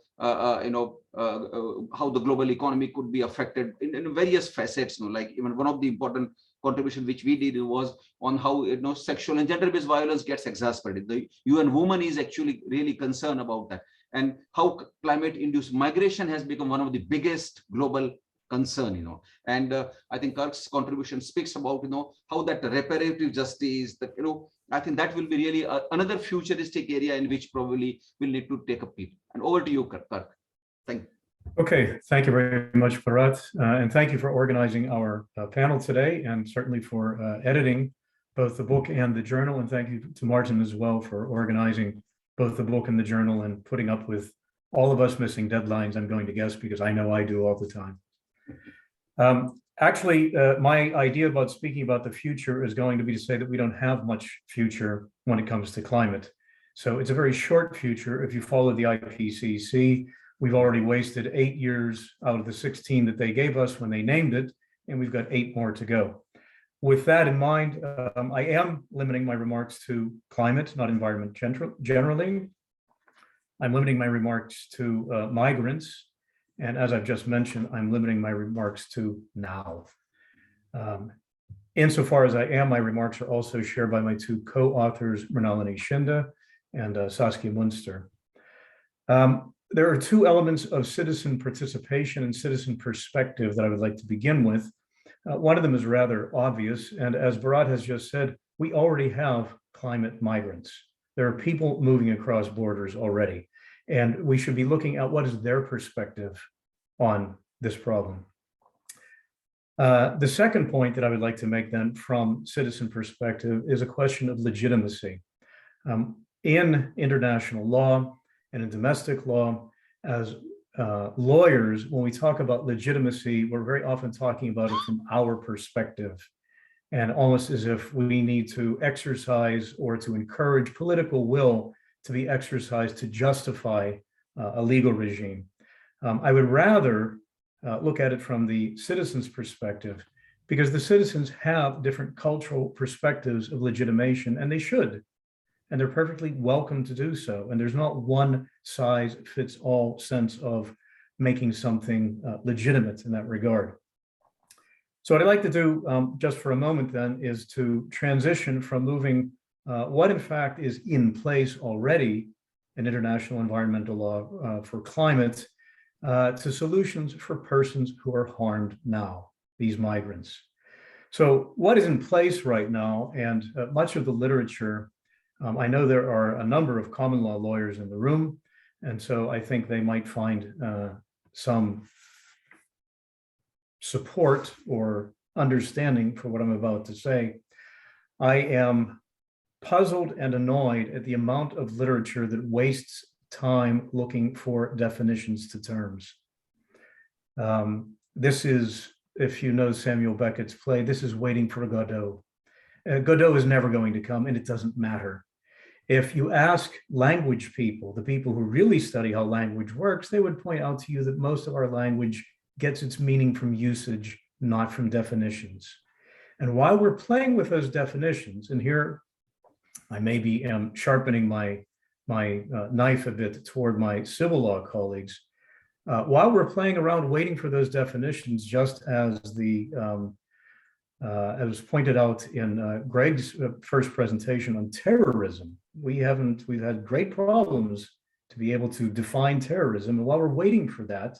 the global economy could be affected in various facets. Like even one of the important contribution which we did was on how sexual and gender-based violence gets exacerbated. The UN Women is actually really concerned about that, and how climate-induced migration has become one of the biggest global concern. And I think Kirk's contribution speaks about how that reparative justice, that I think that will be really another futuristic area in which probably we'll need to take a peek. And over to you, Kirk. Thank you. Okay, thank you very much, Bharat, and thank you for organizing our panel today, and certainly for editing both the book and the journal. And thank you to Marten as well for organizing both the book and the journal and putting up with all of us missing deadlines, I'm going to guess, because I know I do all the time. Actually, my idea about speaking about the future is going to be to say that we don't have much future when it comes to climate. So it's a very short future. If you follow the IPCC, we've already wasted 8 years out of the 16 that they gave us when they named it, and we've got 8 more to go. With that in mind, I am limiting my remarks to climate, not environment generally. I'm limiting my remarks to migrants. And as I've just mentioned, I'm limiting my remarks to now. Insofar as I am, my remarks are also shared by my 2 co-authors, Mrinalini Shinde and Saskia Munster. There are 2 elements of citizen participation and citizen perspective that I would like to begin with. One of them is rather obvious, and as Bharat has just said, we already have climate migrants. There are people moving across borders already, and we should be looking at what is their perspective on this problem. The second point that I would like to make then from citizen perspective is a question of legitimacy. In international law and in domestic law, as lawyers, when we talk about legitimacy, we're very often talking about it from our perspective, and almost as if we need to exercise or to encourage political will to be exercised to justify a legal regime. I would rather look at it from the citizens' perspective, because the citizens have different cultural perspectives of legitimation, and they should, and they're perfectly welcome to do so. And there's not one size fits all sense of making something legitimate in that regard. So what I'd like to do just for a moment then is to transition from moving what in fact is in place already in international environmental law for climate to solutions for persons who are harmed now, these migrants. So what is in place right now, and much of the literature, I know there are a number of common law lawyers in the room, and so I think they might find some support or understanding for what I'm about to say. I am puzzled and annoyed at the amount of literature that wastes time looking for definitions to terms. This is, if you know Samuel Beckett's play, this is waiting for Godot. Godot is never going to come, and it doesn't matter. If you ask language people, the people who really study how language works, they would point out to you that most of our language gets its meaning from usage, not from definitions. And while we're playing with those definitions, and here I maybe am sharpening my knife a bit toward my civil law colleagues, while we're playing around waiting for those definitions, just as as was pointed out in Greg's first presentation on terrorism, we've had great problems to be able to define terrorism. And while we're waiting for that,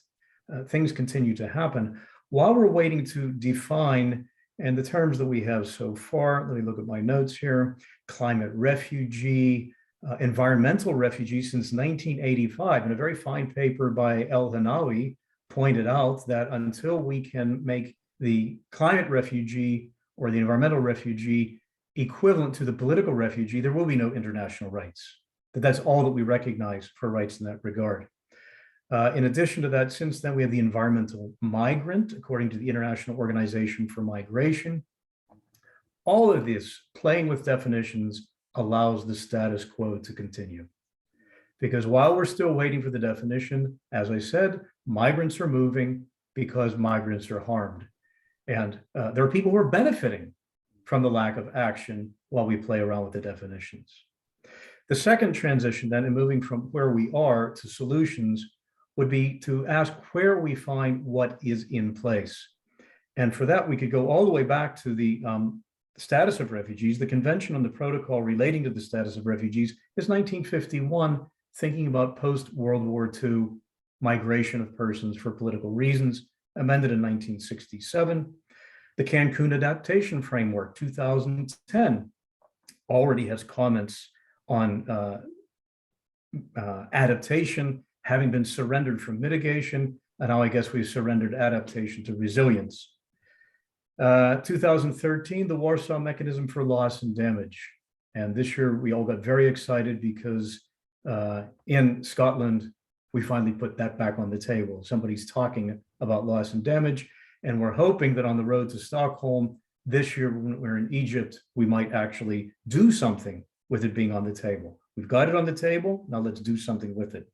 things continue to happen. While we're waiting to define, and the terms that we have so far, let me look at my notes here, climate refugee, environmental refugee since 1985, and a very fine paper by El Hanawi pointed out that until we can make the climate refugee or the environmental refugee equivalent to the political refugee, there will be no international rights. That's all that we recognize for rights in that regard. In addition to that, since then, we have the environmental migrant, according to the International Organization for Migration. All of this playing with definitions allows the status quo to continue. Because while we're still waiting for the definition, as I said, migrants are moving because migrants are harmed. And there are people who are benefiting from the lack of action while we play around with the definitions. The second transition then, in moving from where we are to solutions, would be to ask where we find what is in place. And for that, we could go all the way back to the status of refugees. The Convention on the Protocol relating to the status of refugees is 1951, thinking about post-World War II migration of persons for political reasons, amended in 1967. The Cancun Adaptation Framework, 2010, already has comments on adaptation having been surrendered from mitigation, and now I guess we've surrendered adaptation to resilience. 2013, the Warsaw Mechanism for Loss and Damage. And this year we all got very excited because in Scotland, we finally put that back on the table. Somebody's talking about loss and damage, and we're hoping that on the road to Stockholm this year, when we're in Egypt, we might actually do something with it being on the table. We've got it on the table, now let's do something with it.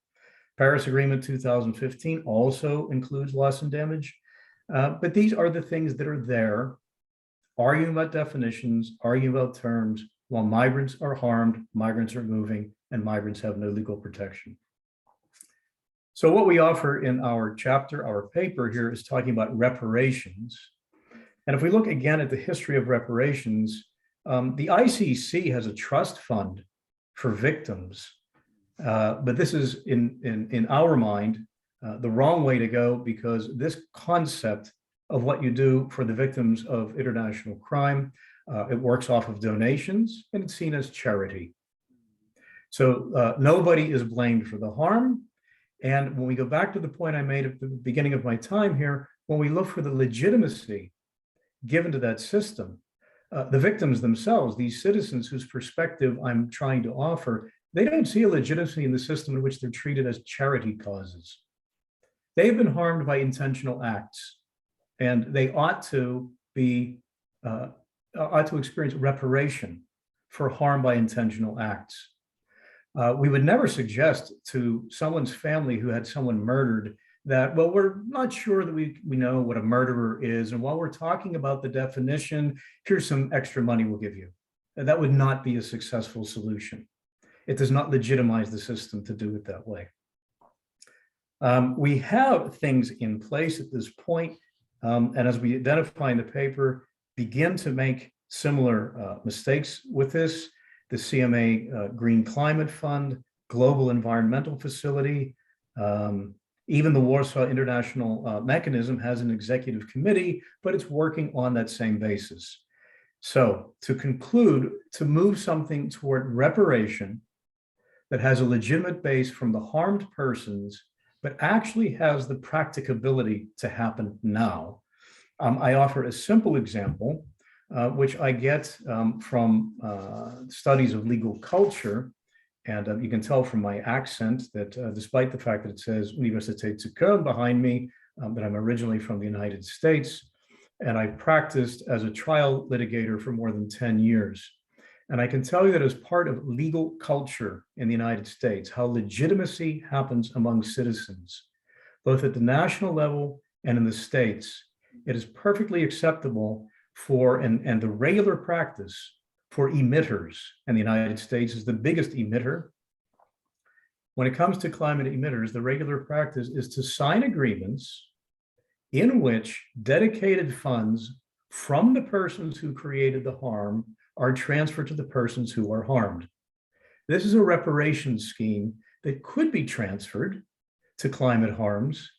Paris Agreement 2015 also includes loss and damage, but these are the things that are there, arguing about definitions, arguing about terms, while migrants are harmed, migrants are moving, and migrants have no legal protection. So what we offer in our chapter, our paper here, is talking about reparations. And if we look again at the history of reparations, the ICC has a trust fund for victims, but this is in our mind the wrong way to go, because this concept of what you do for the victims of international crime, it works off of donations and it's seen as charity. So nobody is blamed for the harm. And when we go back to the point I made at the beginning of my time here, when we look for the legitimacy given to that system, the victims themselves, these citizens whose perspective I'm trying to offer, they don't see a legitimacy in the system in which they're treated as charity causes. They've been harmed by intentional acts, and they ought to experience reparation for harm by intentional acts. We would never suggest to someone's family who had someone murdered that, well, we're not sure that we know what a murderer is, and while we're talking about the definition, here's some extra money we'll give you. And that would not be a successful solution. It does not legitimize the system to do it that way. We have things in place at this point, and as we identify in the paper, begin to make similar mistakes with this. The CMA Green Climate Fund, Global Environmental Facility, even the Warsaw International Mechanism has an executive committee, but it's working on that same basis. So to conclude, to move something toward reparation that has a legitimate base from the harmed persons, but actually has the practicability to happen now. I offer a simple example, which I get from studies of legal culture. And you can tell from my accent that despite the fact that it says Universiteit zu Köln behind me, that I'm originally from the United States. And I practiced as a trial litigator for more than 10 years. And I can tell you that as part of legal culture in the United States, how legitimacy happens among citizens, both at the national level and in the states, it is perfectly acceptable for, and the regular practice for emitters, and the United States is the biggest emitter. When it comes to climate emitters, the regular practice is to sign agreements in which dedicated funds from the persons who created the harm are transferred to the persons who are harmed. This is a reparations scheme that could be transferred to climate harms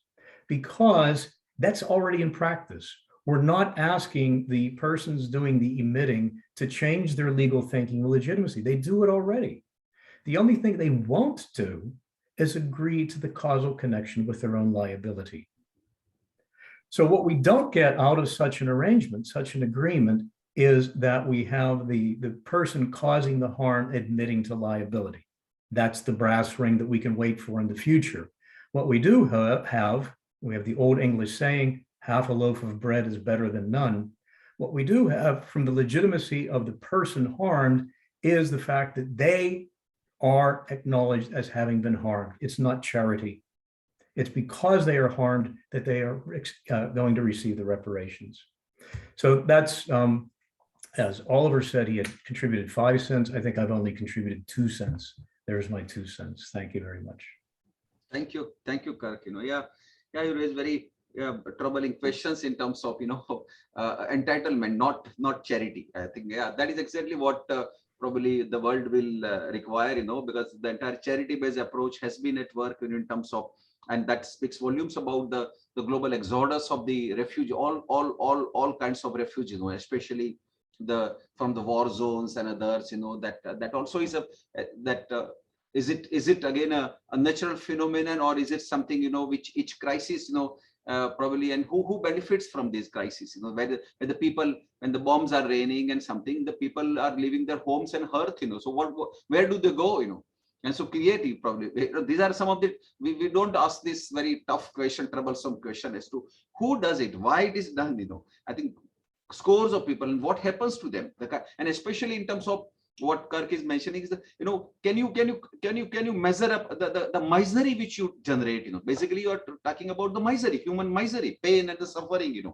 because that's already in practice. We're not asking the persons doing the emitting to change their legal thinking or legitimacy. They do it already. The only thing they won't do is agree to the causal connection with their own liability. So what we don't get out of such an arrangement, such an agreement, is that we have the person causing the harm admitting to liability. That's the brass ring that we can wait for in the future. What we do have, we have the old English saying, half a loaf of bread is better than none. What we do have from the legitimacy of the person harmed is the fact that they are acknowledged as having been harmed. It's not charity. It's because they are harmed that they are going to receive the reparations. So that's, as Oliver said, he had contributed 5 cents. I think I've only contributed 2 cents. There's my 2 cents. Thank you very much. Thank you, Kirk. You raise very troubling questions in terms of entitlement, not charity. I think that is exactly what probably the world will require. Because the entire charity-based approach has been at work in terms of, and that speaks volumes about the global exodus of the refugee, all kinds of refugees, especially from the war zones and others. That also is is it again a natural phenomenon, or is it something which each crisis probably, and who benefits from these crises? Where the people, when the bombs are raining and something, the people are leaving their homes and hearth. So where do they go? And so creative probably. These are some of the, we don't ask this very tough question, troublesome question as to who does it, why it is done, I think scores of people and what happens to them. And especially in terms of what Kirk is mentioning is that, can you measure up the misery which you generate, basically you are talking about the misery, human misery, pain and the suffering,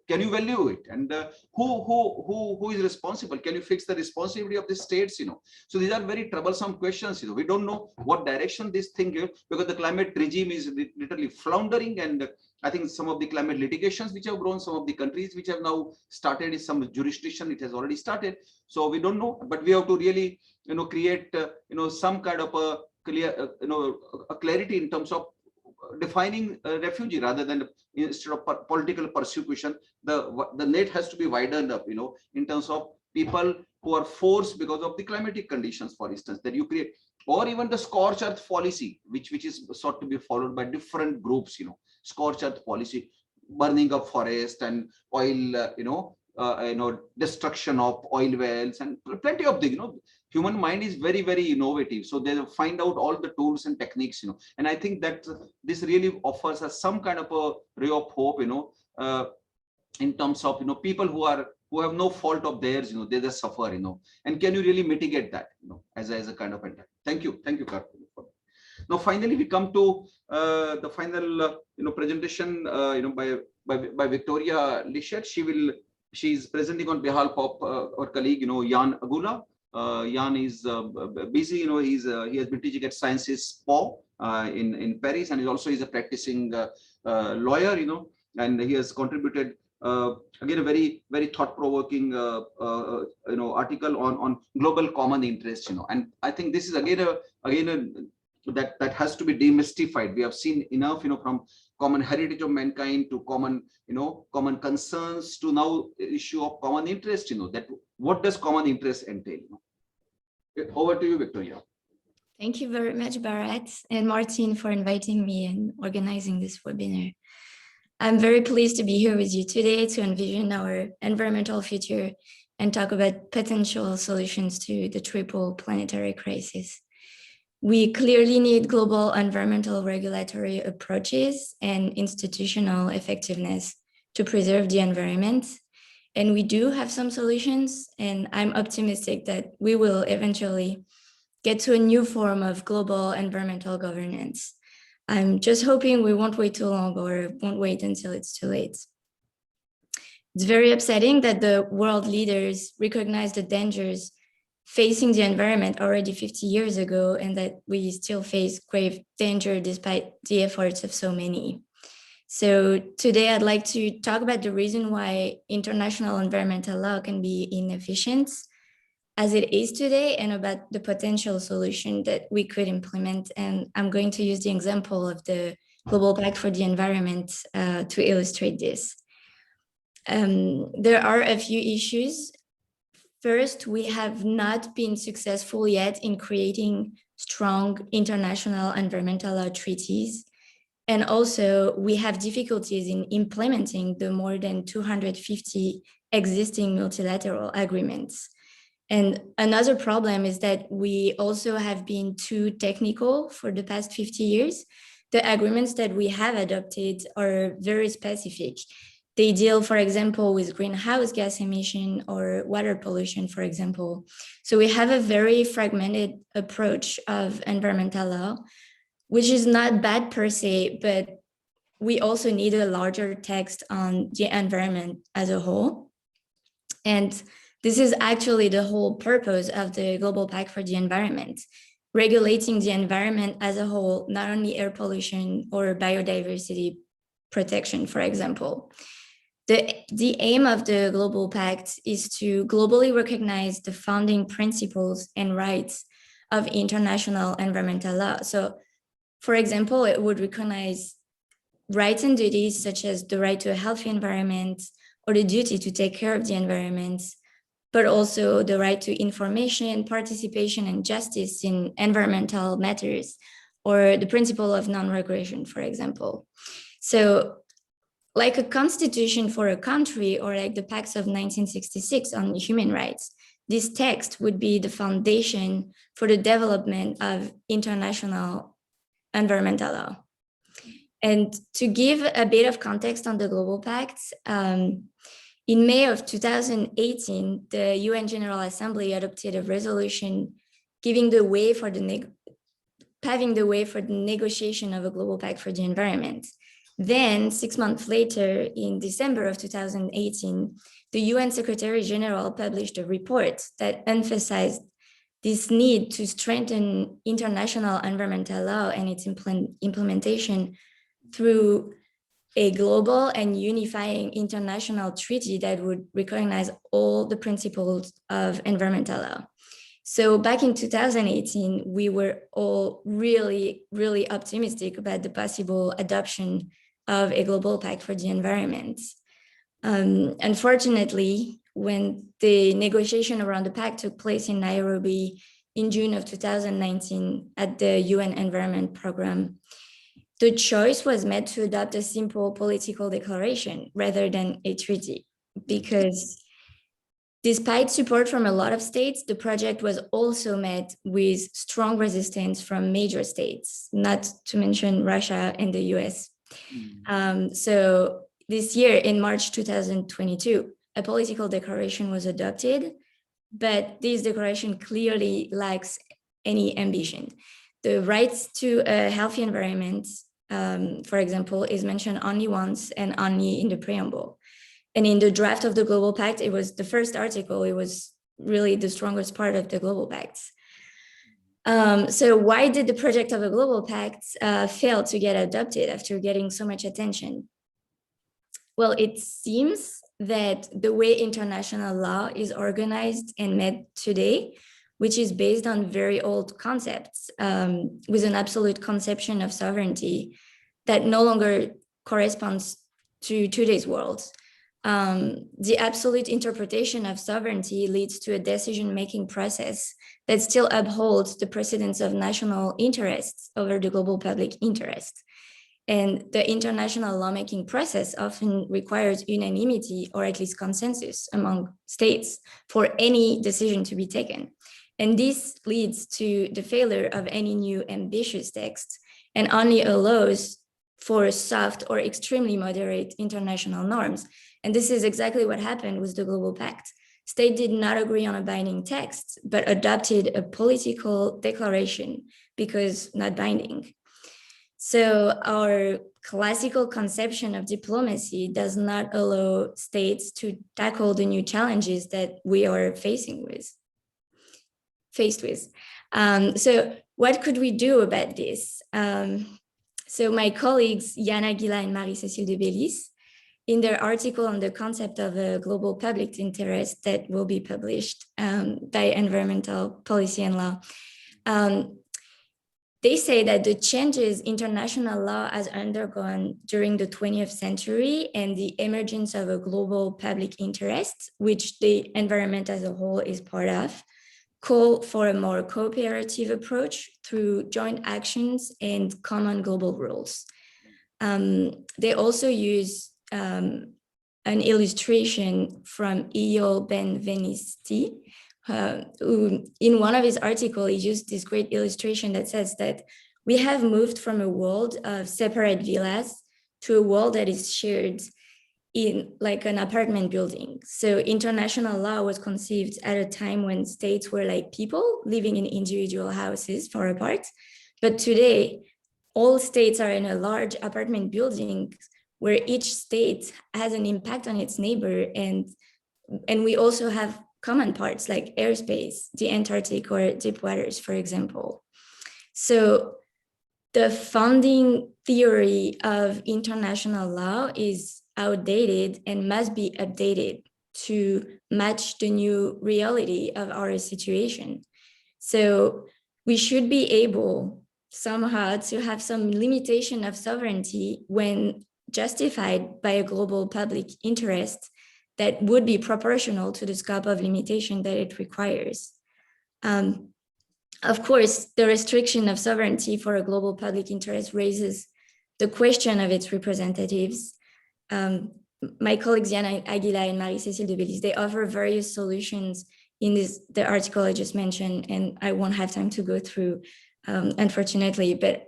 can you value it? And who is responsible? Can you fix the responsibility of the states? So these are very troublesome questions. We don't know what direction this thing is, because the climate regime is literally floundering. And I think some of the climate litigations which have grown, some of the countries which have now started is some jurisdiction, it has already started. So we don't know, but we have to really, create, some kind of a clear, a clarity in terms of defining a refugee, rather than instead of political persecution. The net has to be widened up, in terms of people who are forced because of the climatic conditions, for instance, that you create, or even the scorched earth policy, which is sought to be followed by different groups, scorched earth policy, burning of forest and oil, destruction of oil wells and plenty of the, human mind is very, very innovative. So they find out all the tools and techniques, and I think that this really offers us some kind of a ray of hope, in terms of, people who have no fault of theirs, they just suffer, and can you really mitigate that, as a kind of attack. Thank you, Kirk. Now, finally, we come to the final, presentation, by Victoria Lichet. She is presenting on behalf of our colleague, Yann Aguila. Yann is busy, he has been teaching at Sciences Po in Paris, and is a practicing lawyer, and he has contributed again a very, very thought-provoking article on global common interest, and I think this is again that has to be demystified. We have seen enough, from common heritage of mankind to common concerns to now issue of common interest, that what does common interest entail? Over to you, Victoria. Thank you very much, Bharat and Marten, for inviting me and organizing this webinar. I'm very pleased to be here with you today to envision our environmental future and talk about potential solutions to the triple planetary crisis. We clearly need global environmental regulatory approaches and institutional effectiveness to preserve the environment. And we do have some solutions, and I'm optimistic that we will eventually get to a new form of global environmental governance. I'm just hoping we won't wait too long, or won't wait until it's too late. It's very upsetting that the world leaders recognized the dangers facing the environment already 50 years ago, and that we still face grave danger despite the efforts of so many. So today I'd like to talk about the reason why international environmental law can be inefficient as it is today, and about the potential solution that we could implement. And I'm going to use the example of the Global Pact for the Environment to illustrate this. There are a few issues. First, we have not been successful yet in creating strong international environmental law treaties. And also, we have difficulties in implementing the more than 250 existing multilateral agreements. And another problem is that we also have been too technical for the past 50 years. The agreements that we have adopted are very specific. They deal, for example, with greenhouse gas emission or water pollution, for example. So we have a very fragmented approach of environmental law, which is not bad per se, but we also need a larger text on the environment as a whole. And this is actually the whole purpose of the Global Pact for the Environment, regulating the environment as a whole, not only air pollution or biodiversity protection, for example. The aim of the Global Pact is to globally recognize the founding principles and rights of international environmental law. So, for example, it would recognize rights and duties such as the right to a healthy environment or the duty to take care of the environment, but also the right to information, participation, and justice in environmental matters, or the principle of non-regression, for example. So, like a constitution for a country, or like the Pact of 1966 on human rights, this text would be the foundation for the development of international environmental law. And to give a bit of context on the Global Pact, in May of 2018, the UN General Assembly adopted a resolution paving the way for the negotiation of a Global Pact for the environment. Then, 6 months later, in December of 2018, the UN Secretary General published a report that emphasized this need to strengthen international environmental law and its implementation through a global and unifying international treaty that would recognize all the principles of environmental law. So back in 2018, we were all really, really optimistic about the possible adoption of a global pact for the environment. Unfortunately, when the negotiation around the pact took place in Nairobi in June of 2019 at the UN Environment Programme, the choice was made to adopt a simple political declaration rather than a treaty, because despite support from a lot of states, the project was also met with strong resistance from major states, not to mention Russia and the US. So this year, in March 2022, a political declaration was adopted, but this declaration clearly lacks any ambition. The rights to a healthy environment, for example, is mentioned only once and only in the preamble. And in the draft of the Global Pact, it was the first article, it was really the strongest part of the Global Pact. So why did the project of a Global Pact fail to get adopted after getting so much attention? Well, it seems that the way international law is organized and made today, which is based on very old concepts with an absolute conception of sovereignty that no longer corresponds to today's world. The absolute interpretation of sovereignty leads to a decision-making process that still upholds the precedence of national interests over the global public interest. And the international lawmaking process often requires unanimity or at least consensus among states for any decision to be taken. And this leads to the failure of any new ambitious text and only allows for soft or extremely moderate international norms. And this is exactly what happened with the Global Pact. States did not agree on a binding text, but adopted a political declaration because not binding. So our classical conception of diplomacy does not allow states to tackle the new challenges that we are faced with. So what could we do about this? So my colleagues, Yann, Aguila, and Marie-Cécile de Bellis, in their article on the concept of a global public interest that will be published by Environmental Policy and Law, they say that the changes international law has undergone during the 20th century and the emergence of a global public interest, which the environment as a whole is part of, call for a more cooperative approach through joint actions and common global rules. They also use an illustration from Io Benvenisti, who in one of his articles, he used this great illustration that says that we have moved from a world of separate villas to a world that is shared in like an apartment building. So international law was conceived at a time when states were like people living in individual houses far apart. But today, all states are in a large apartment building where each state has an impact on its neighbor. And we also have common parts like airspace, the Antarctic or deep waters, for example. So the founding theory of international law is outdated and must be updated to match the new reality of our situation. So we should be able somehow to have some limitation of sovereignty when justified by a global public interest that would be proportional to the scope of limitation that it requires. Of course, the restriction of sovereignty for a global public interest raises the question of its representatives. My colleagues Yann, Aguila, and Marie-Cécile de Bellis, they offer various solutions in the article I just mentioned, and I won't have time to go through, unfortunately, but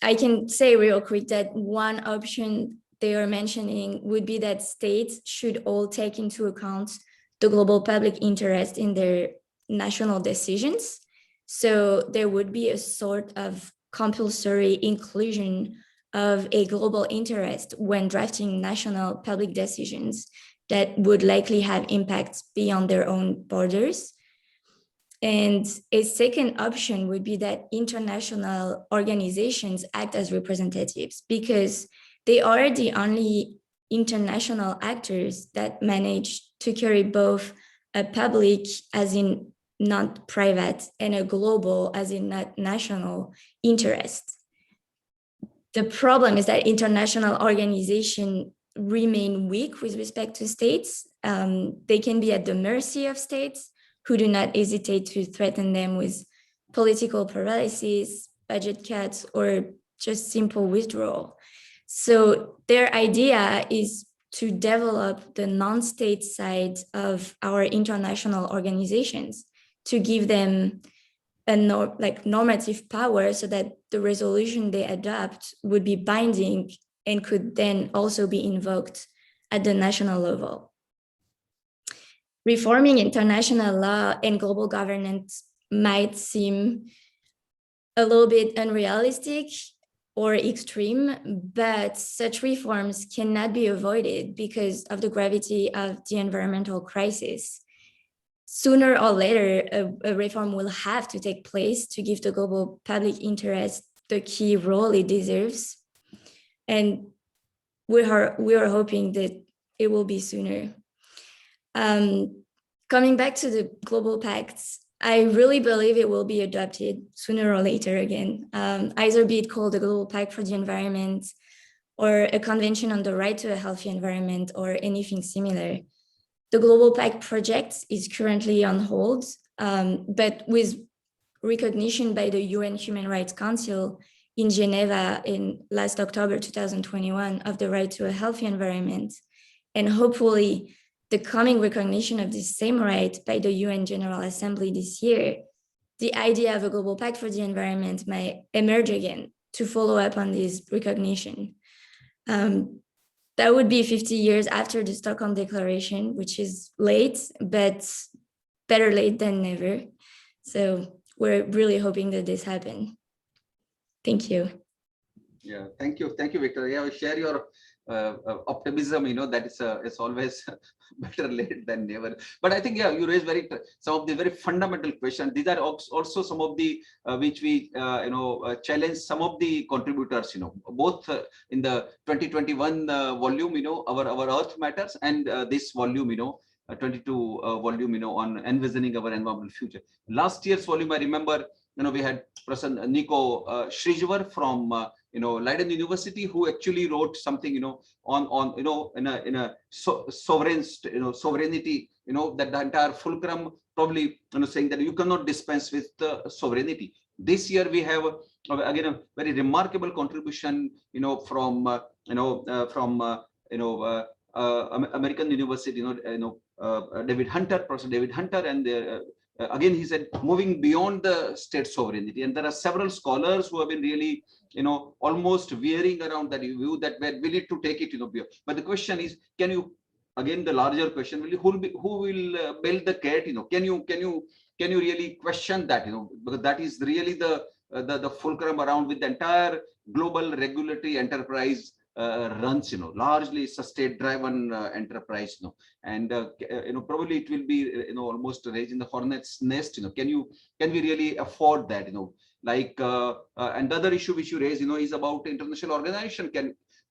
I can say real quick that one option they are mentioning would be that states should all take into account the global public interest in their national decisions. So there would be a sort of compulsory inclusion of a global interest when drafting national public decisions that would likely have impacts beyond their own borders. And a second option would be that international organizations act as representatives, because they are the only international actors that manage to carry both a public, as in not private, and a global, as in not national, interest. The problem is that international organizations remain weak with respect to states. They can be at the mercy of states, who do not hesitate to threaten them with political paralysis, budget cuts, or just simple withdrawal. So their idea is to develop the non-state side of our international organizations, to give them a normative power so that the resolution they adopt would be binding and could then also be invoked at the national level. Reforming international law and global governance might seem a little bit unrealistic or extreme, but such reforms cannot be avoided because of the gravity of the environmental crisis. Sooner or later, a reform will have to take place to give the global public interest the key role it deserves. And we are hoping that it will be sooner. Coming back to the global pacts, I really believe it will be adopted sooner or later again, either be it called a global pact for the environment or a convention on the right to a healthy environment or anything similar. The Global Pact project is currently on hold, but with recognition by the UN Human Rights Council in Geneva in last October 2021 of the right to a healthy environment, and hopefully the coming recognition of this same right by the UN General Assembly this year, the idea of a global pact for the environment might emerge again to follow up on this recognition. That would be 50 years after the Stockholm Declaration, which is late, but better late than never. So we're really hoping that this happens. Thank you. Yeah, thank you, Victoria. I share your optimism. You know that it's always better late than never. But I think you raised some of the very fundamental questions. These are also some of the which we challenge some of the contributors. Both in the 2021 volume, our Earth Matters, and this volume, 22 volume, on envisioning our environmental future. Last year's volume, I remember, we had Professor Nico Srijver from Leiden University, who actually wrote something, on in a sovereignty, that the entire fulcrum probably, saying that you cannot dispense with sovereignty. This year we have again a very remarkable contribution, from American University, David Hunter, Professor David Hunter, and again, he said, moving beyond the state sovereignty. And there are several scholars who have been really, almost veering around that view that we're willing to take it, beyond. But the question is, can you, again, the larger question, who will build the cat? Can you really question that? Because that is really the fulcrum around with the entire global regulatory enterprise runs, largely it's a state-driven enterprise, and probably it will be, almost raising the hornet's nest. Can we really afford that? Like and the other issue which you raise, is about international organization.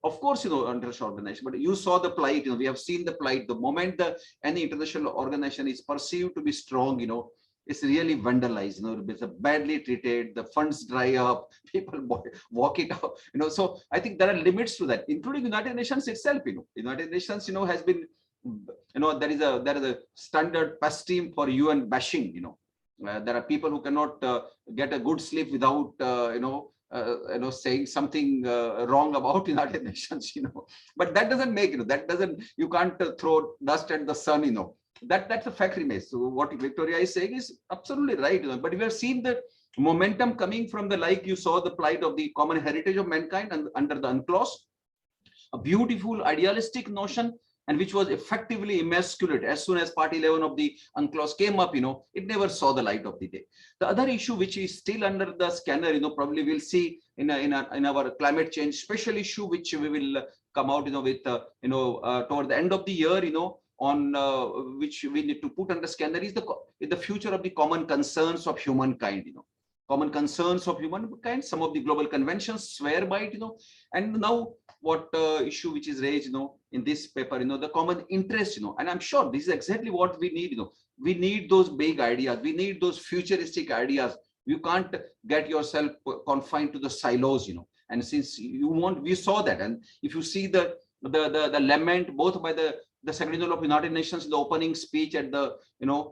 Of course, international organization, but you saw the plight. We have seen the plight. The moment any international organization is perceived to be strong, it's really vandalized, it's badly treated, the funds dry up, people walk it out, so I think there are limits to that, including United Nations itself. United Nations, has been, there is a standard pastime for UN bashing. There are people who cannot get a good sleep without, saying something wrong about United Nations, but that doesn't make, you can't throw dust at the sun, that's a fact remains. So what Victoria is saying is absolutely right. But we have seen the momentum coming from the, like you saw the plight of the common heritage of mankind and under the UNCLOS, a beautiful idealistic notion, and which was effectively emasculated as soon as Part 11 of the UNCLOS came up. It never saw the light of the day. The other issue which is still under the scanner, probably we'll see in our climate change special issue, which we will come out with toward the end of the year, on which we need to put under scanner is the future of the common concerns of humankind. Common concerns of humankind. Some of the global conventions swear by it. And now what issue which is raised, in this paper, the common interest, and I'm sure this is exactly what we need. We need those big ideas. We need those futuristic ideas. You can't get yourself confined to the silos, And since we saw that, and if you see the lament both by the Secretary General of United Nations in the opening speech at the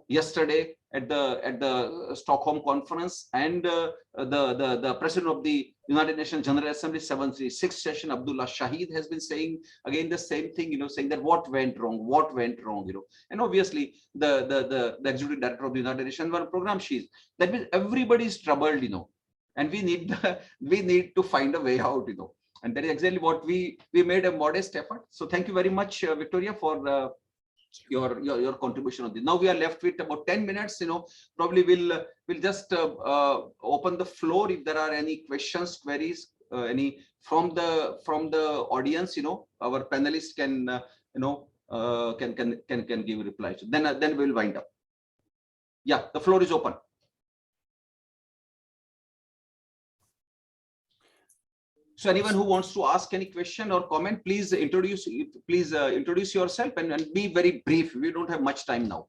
yesterday at the Stockholm conference, and the President of the United Nations General Assembly 76th session, Abdullah Shahid, has been saying again the same thing, saying that what went wrong, and obviously the Executive Director of the United Nations program, that means everybody is troubled, and we need to find a way out, And that is exactly what we made a modest effort. So thank you very much, Victoria, for your contribution on this. Now we are left with about 10 minutes. Probably we'll just open the floor if there are any questions, queries, any from the audience. Our panelists can can give replies. Then we'll wind up. Yeah, the floor is open. So anyone who wants to ask any question or comment, please introduce yourself and be very brief. We don't have much time now.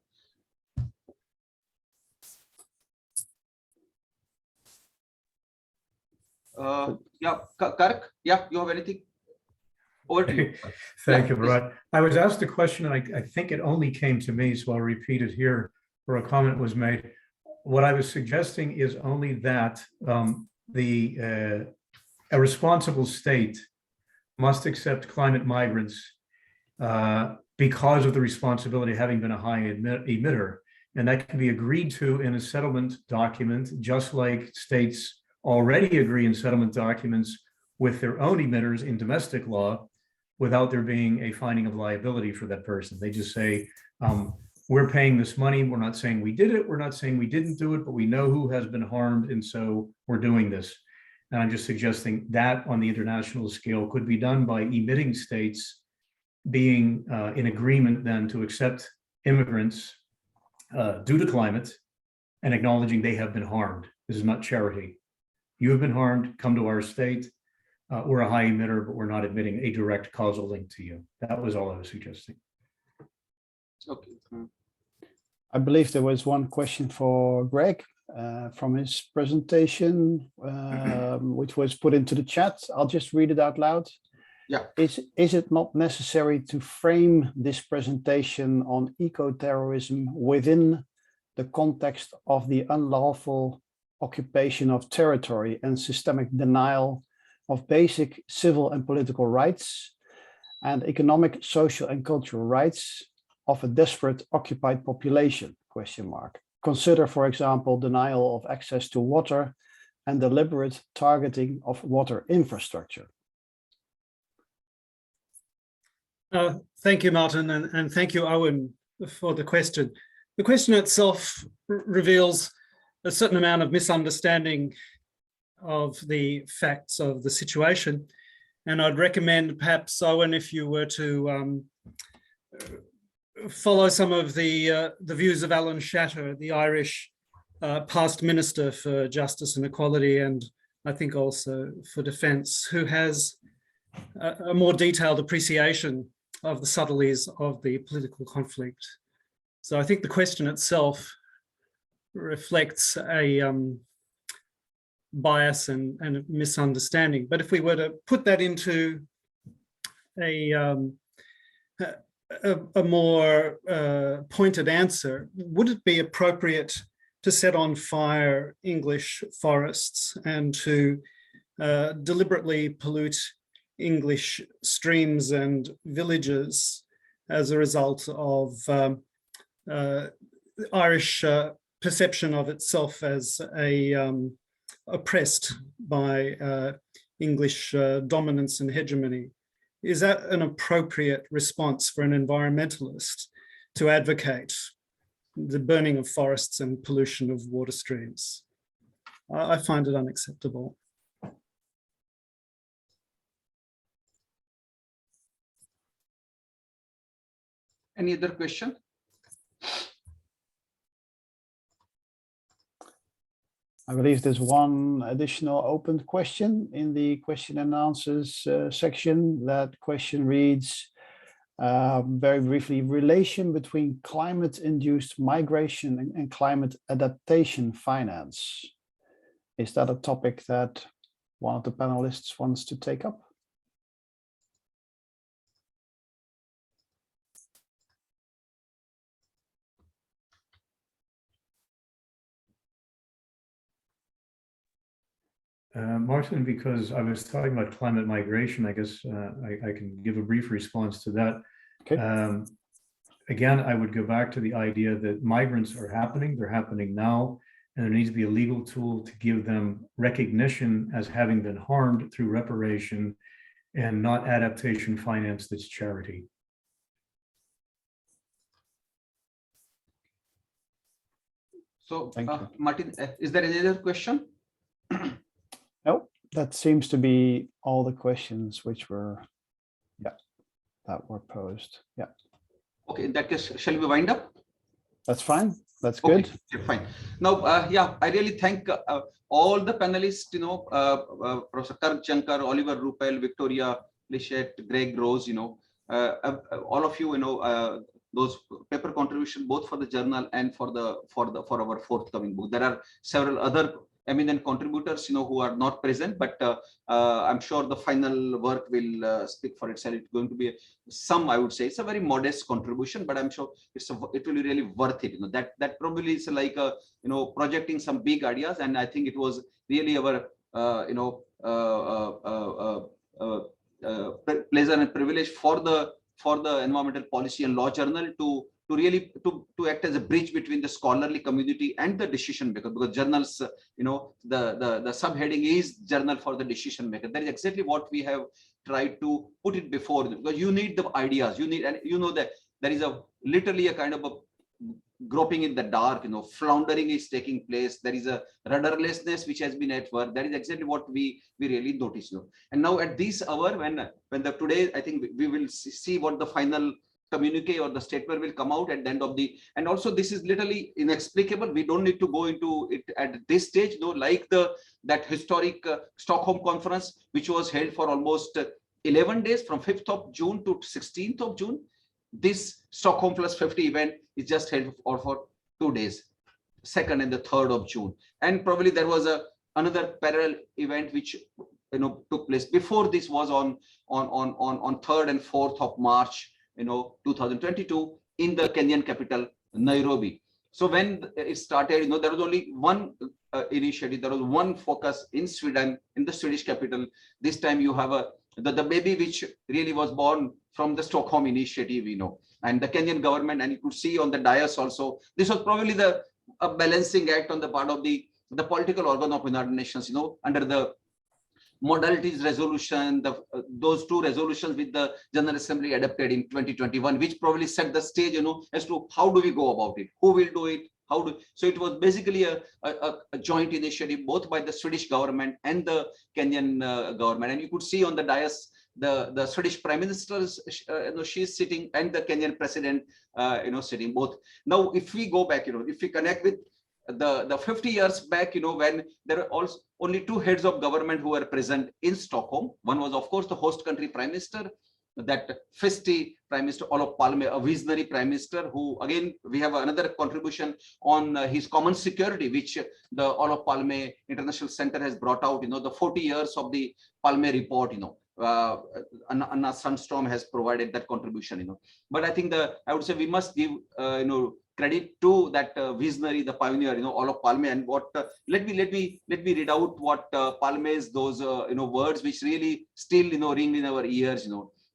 Yeah, Kirk, yeah, you have anything? Over to you. Thank you, Bharat. I was asked a question, and I think it only came to me, so I'll repeat it here, where a comment was made. What I was suggesting is only that a responsible state must accept climate migrants because of the responsibility of having been a high emitter. And that can be agreed to in a settlement document, just like states already agree in settlement documents with their own emitters in domestic law without there being a finding of liability for that person. They just say, we're paying this money. We're not saying we did it. We're not saying we didn't do it, but we know who has been harmed. And so we're doing this. And I'm just suggesting that on the international scale could be done by emitting states being in agreement then to accept immigrants due to climate and acknowledging they have been harmed. This is not charity. You have been harmed, come to our state. We're a high emitter, but we're not admitting a direct causal link to you. That was all I was suggesting. Okay. I believe there was one question for Greg. From his presentation, which was put into the chat. I'll just read it out loud. Yeah. Is it not necessary to frame this presentation on eco-terrorism within the context of the unlawful occupation of territory and systemic denial of basic civil and political rights and economic, social, and cultural rights of a desperate occupied population? ? Consider, for example, denial of access to water and deliberate targeting of water infrastructure. Thank you, Martin, and thank you, Owen, for the question. The question itself reveals a certain amount of misunderstanding of the facts of the situation. And I'd recommend perhaps, Owen, if you were to follow some of the views of Alan Shatter, the Irish past Minister for Justice and Equality, and I think also for Defence, who has a more detailed appreciation of the subtleties of the political conflict. So I think the question itself reflects a bias and misunderstanding. But if we were to put that into a more pointed answer, would it be appropriate to set on fire English forests and to deliberately pollute English streams and villages as a result of Irish perception of itself as oppressed by English dominance and hegemony. Is that an appropriate response for an environmentalist to advocate the burning of forests and pollution of water streams? I find it unacceptable. Any other question? I believe there's one additional open question in the question and answers section. That question reads, very briefly, relation between climate-induced migration and climate adaptation finance. Is that a topic that one of the panelists wants to take up? Marten, because I was talking about climate migration, I guess I can give a brief response to that. Okay. Again, I would go back to the idea that migrants are happening, they're happening now, and there needs to be a legal tool to give them recognition as having been harmed through reparation and not adaptation finance that's charity. So, Thank you. Marten, is there any other question? No, that seems to be all the questions which were, that were posed. Yeah. Okay, in that case, shall we wind up? That's fine. That's good. Okay, fine. Now, I really thank all the panelists, Professor Kirk, Oliver, Ruppel, Victoria, Lichet, Greg, Rose, all of you, those paper contribution both for the journal and for our forthcoming book. There are several other eminent contributors, who are not present, but I'm sure the final work will speak for itself. It's going to be some, I would say, it's a very modest contribution, but I'm sure it will be really worth it. That probably is like projecting some big ideas, and I think it was really our pleasure and privilege for the Environmental Policy and Law Journal to really act as a bridge between the scholarly community and the decision maker, because journals, the subheading is journal for the decision maker. That is exactly what we have tried to put it before them, because you need the ideas, and that there is literally a kind of a groping in the dark, floundering is taking place. There is a rudderlessness which has been at work. That is exactly what we really notice. And now at this hour, when today, I think we will see what the final communique or the statement will come out at the end of the, and also this is literally inexplicable. We don't need to go into it at this stage, like that historic Stockholm conference, which was held for almost 11 days from 5th of June to 16th of June. This Stockholm plus 50 event is just held for 2 days, 2nd and the 3rd of June. And probably there was another parallel event which took place before this, was on 3rd and 4th of March 2022 in the Kenyan capital, Nairobi. So when it started, there was only one initiative, there was one focus in Sweden, in the Swedish capital. This time you have the baby which really was born from the Stockholm initiative, and the Kenyan government, and you could see on the dais also, this was probably a balancing act on the part of the political organ of United Nations, under the modalities resolution, those 2 resolutions with the General Assembly adopted in 2021, which probably set the stage, as to how do we go about it, who will do it, so it was basically a joint initiative both by the Swedish government and the Kenyan government. And you could see on the dais the Swedish Prime Minister, she's sitting, and the Kenyan President, sitting both. Now, if we go back, if we connect with the 50 years back, when there were also only 2 heads of government who were present in Stockholm. One was, of course, the host country Prime Minister, that feisty Prime Minister Olof Palme, a visionary Prime Minister, who, again, we have another contribution on his common security, which the Olof Palme International Center has brought out, the 40 years of the Palme report, Anna Sundstrom has provided that contribution, But I think I would say we must give, credit to that visionary, the pioneer, Olof Palme. And what let me read out what Palme's those words which really still ring in our ears.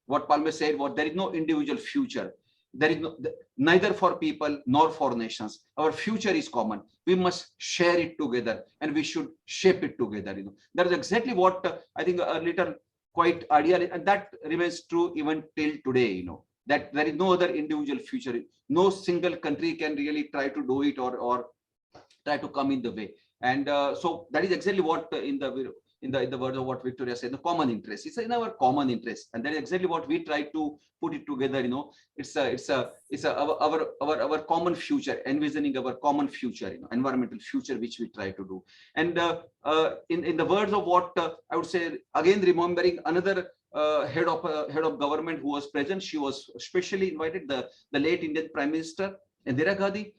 What Palme said was, there is no individual future. there is neither for people nor for nations. Our future is common. We must share it together, and we should shape it together. That is exactly what I think a little quite ideal, and that remains true even till today. That there is no other individual future. No single country can really try to do it or try to come in the way. And so that is exactly what in the words of what Victoria said, the common interest. It's in our common interest, and that is exactly what we try to put it together. It's our common future, envisioning our common future, environmental future, which we try to do. And in the words of what I would say, again remembering another head of government who was present, she was specially invited, the late Indian Prime Minister Indira Gandhi.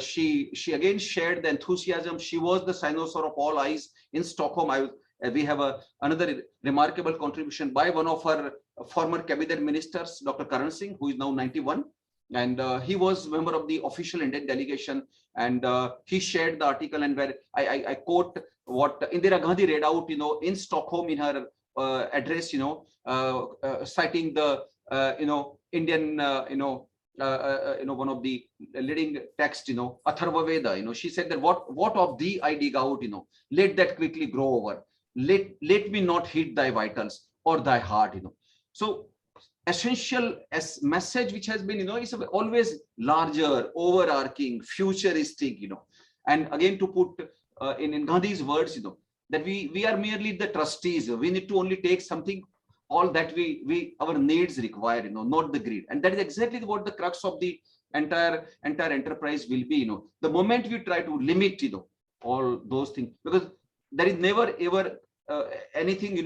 She again shared the enthusiasm. She was the cynosure of all eyes in Stockholm. We have another remarkable contribution by one of our former cabinet ministers, Dr. Karan Singh, who is now 91, and he was member of the official Indian delegation, and he shared the article, and where I quote what Indira Gandhi read out, in Stockholm in her address, citing the Indian one of the leading text, Atharva Veda. She said that what of thee I dig out, let that quickly grow over. Let me not hit thy vitals or thy heart. So essential as message which has been, is always larger, overarching, futuristic. And again, to put in Gandhi's words, that we are merely the trustees. We need to only take something, all that our needs require, not the greed. And that is exactly what the crux of the entire enterprise will be. The moment we try to limit, all those things, because there is never ever anything,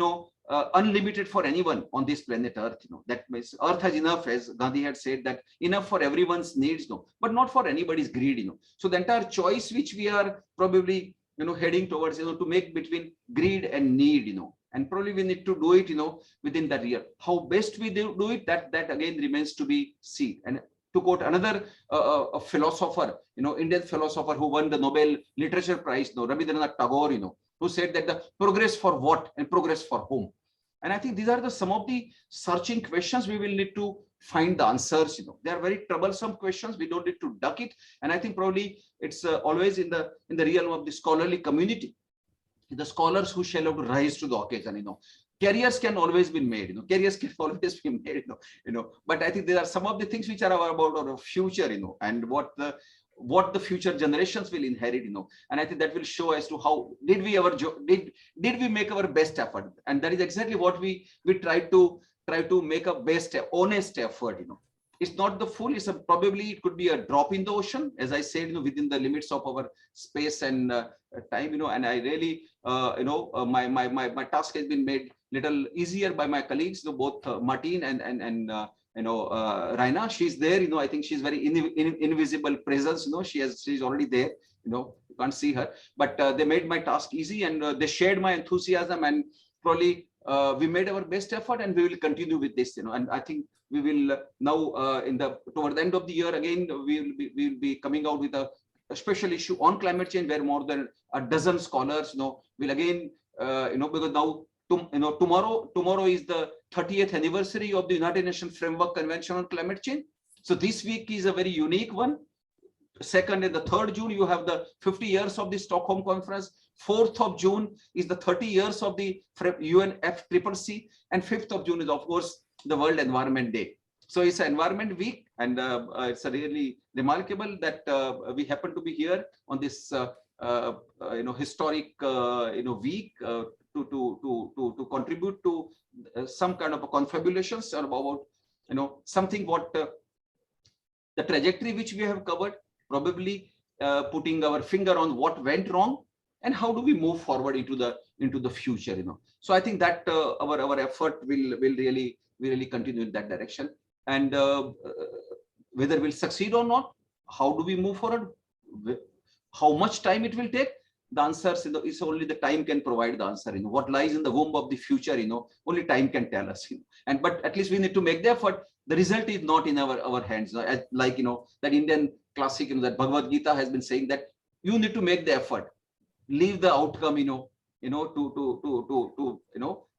unlimited for anyone on this planet Earth. That means Earth has enough, as Gandhi had said, that enough for everyone's needs, but not for anybody's greed. So the entire choice which we are probably heading towards, to make between greed and need, and probably we need to do it, within the real. How best we do it, that again remains to be seen. And to quote another a philosopher, Indian philosopher who won the Nobel Literature Prize, Rabindranath Tagore, who said that the progress for what and progress for whom. And I think these are some of the searching questions we will need to find the answers. They are very troublesome questions. We don't need to duck it. And I think probably it's always in the realm of the scholarly community, the scholars who shall have to rise to the occasion. Careers can always be made. Careers can always be made. But I think there are some of the things which are about our future. And what the future generations will inherit. And I think that will show as to how did we make our best effort. And that is exactly what we try to make a best honest effort. It's not the full, probably it could be a drop in the ocean, as I said, within the limits of our space and time, and I really, my task has been made little easier by my colleagues, both Marten and Raina. She's there, I think she's very invisible presence, she's already there, you can't see her, but they made my task easy, and they shared my enthusiasm, and probably we made our best effort, and we will continue with this, and I think we will now toward the end of the year again, we will be coming out with a special issue on climate change, where more than a dozen scholars will again because now tomorrow is the 30th anniversary of the United Nations Framework Convention on Climate Change. So this week is a very unique one. 2nd and the 3rd June, you have the 50 years of the Stockholm Conference. 4th of June is the 30 years of the UNFCCC, and 5th of June is, of course, the World Environment Day. So it's an Environment Week, and it's a really remarkable that we happen to be here on this historic week to contribute to some kind of a confabulations about something what the trajectory which we have covered, probably putting our finger on what went wrong and how do we move forward into the future. So I think that our effort will really continue in that direction, and whether we'll succeed or not, how do we move forward, how much time it will take, the answers is only the time can provide the answer. What lies in the womb of the future, only time can tell us. But at least we need to make the effort. The result is not in our hands. Like that Indian classic, that Bhagavad Gita has been saying that you need to make the effort, leave the outcome, to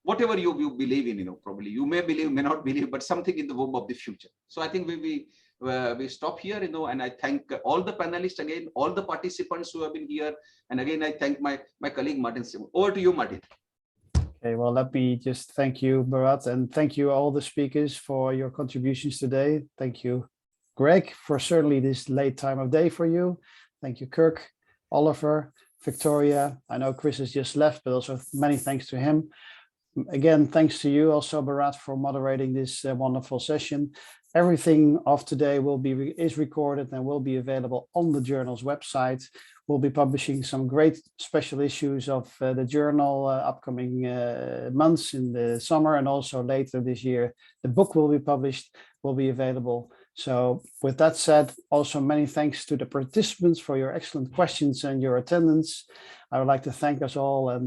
whatever you believe in. Probably you may believe, may not believe, but something in the womb of the future. So I think we we stop here, and I thank all the panelists again, all the participants who have been here. And again, I thank my colleague, Marten. Over to you, Marten. Okay, well, let me just thank you, Bharat, and thank you all the speakers for your contributions today. Thank you, Greg, for certainly this late time of day for you. Thank you, Kirk, Oliver, Victoria. I know Chris has just left, but also many thanks to him. Again, thanks to you also, Bharat, for moderating this wonderful session. Everything of today is recorded and will be available on the journal's website. We'll be publishing some great special issues of the journal upcoming months in the summer, and also later this year, the book will be published, will be available. So with that said, also many thanks to the participants for your excellent questions and your attendance. I would like to thank us all. And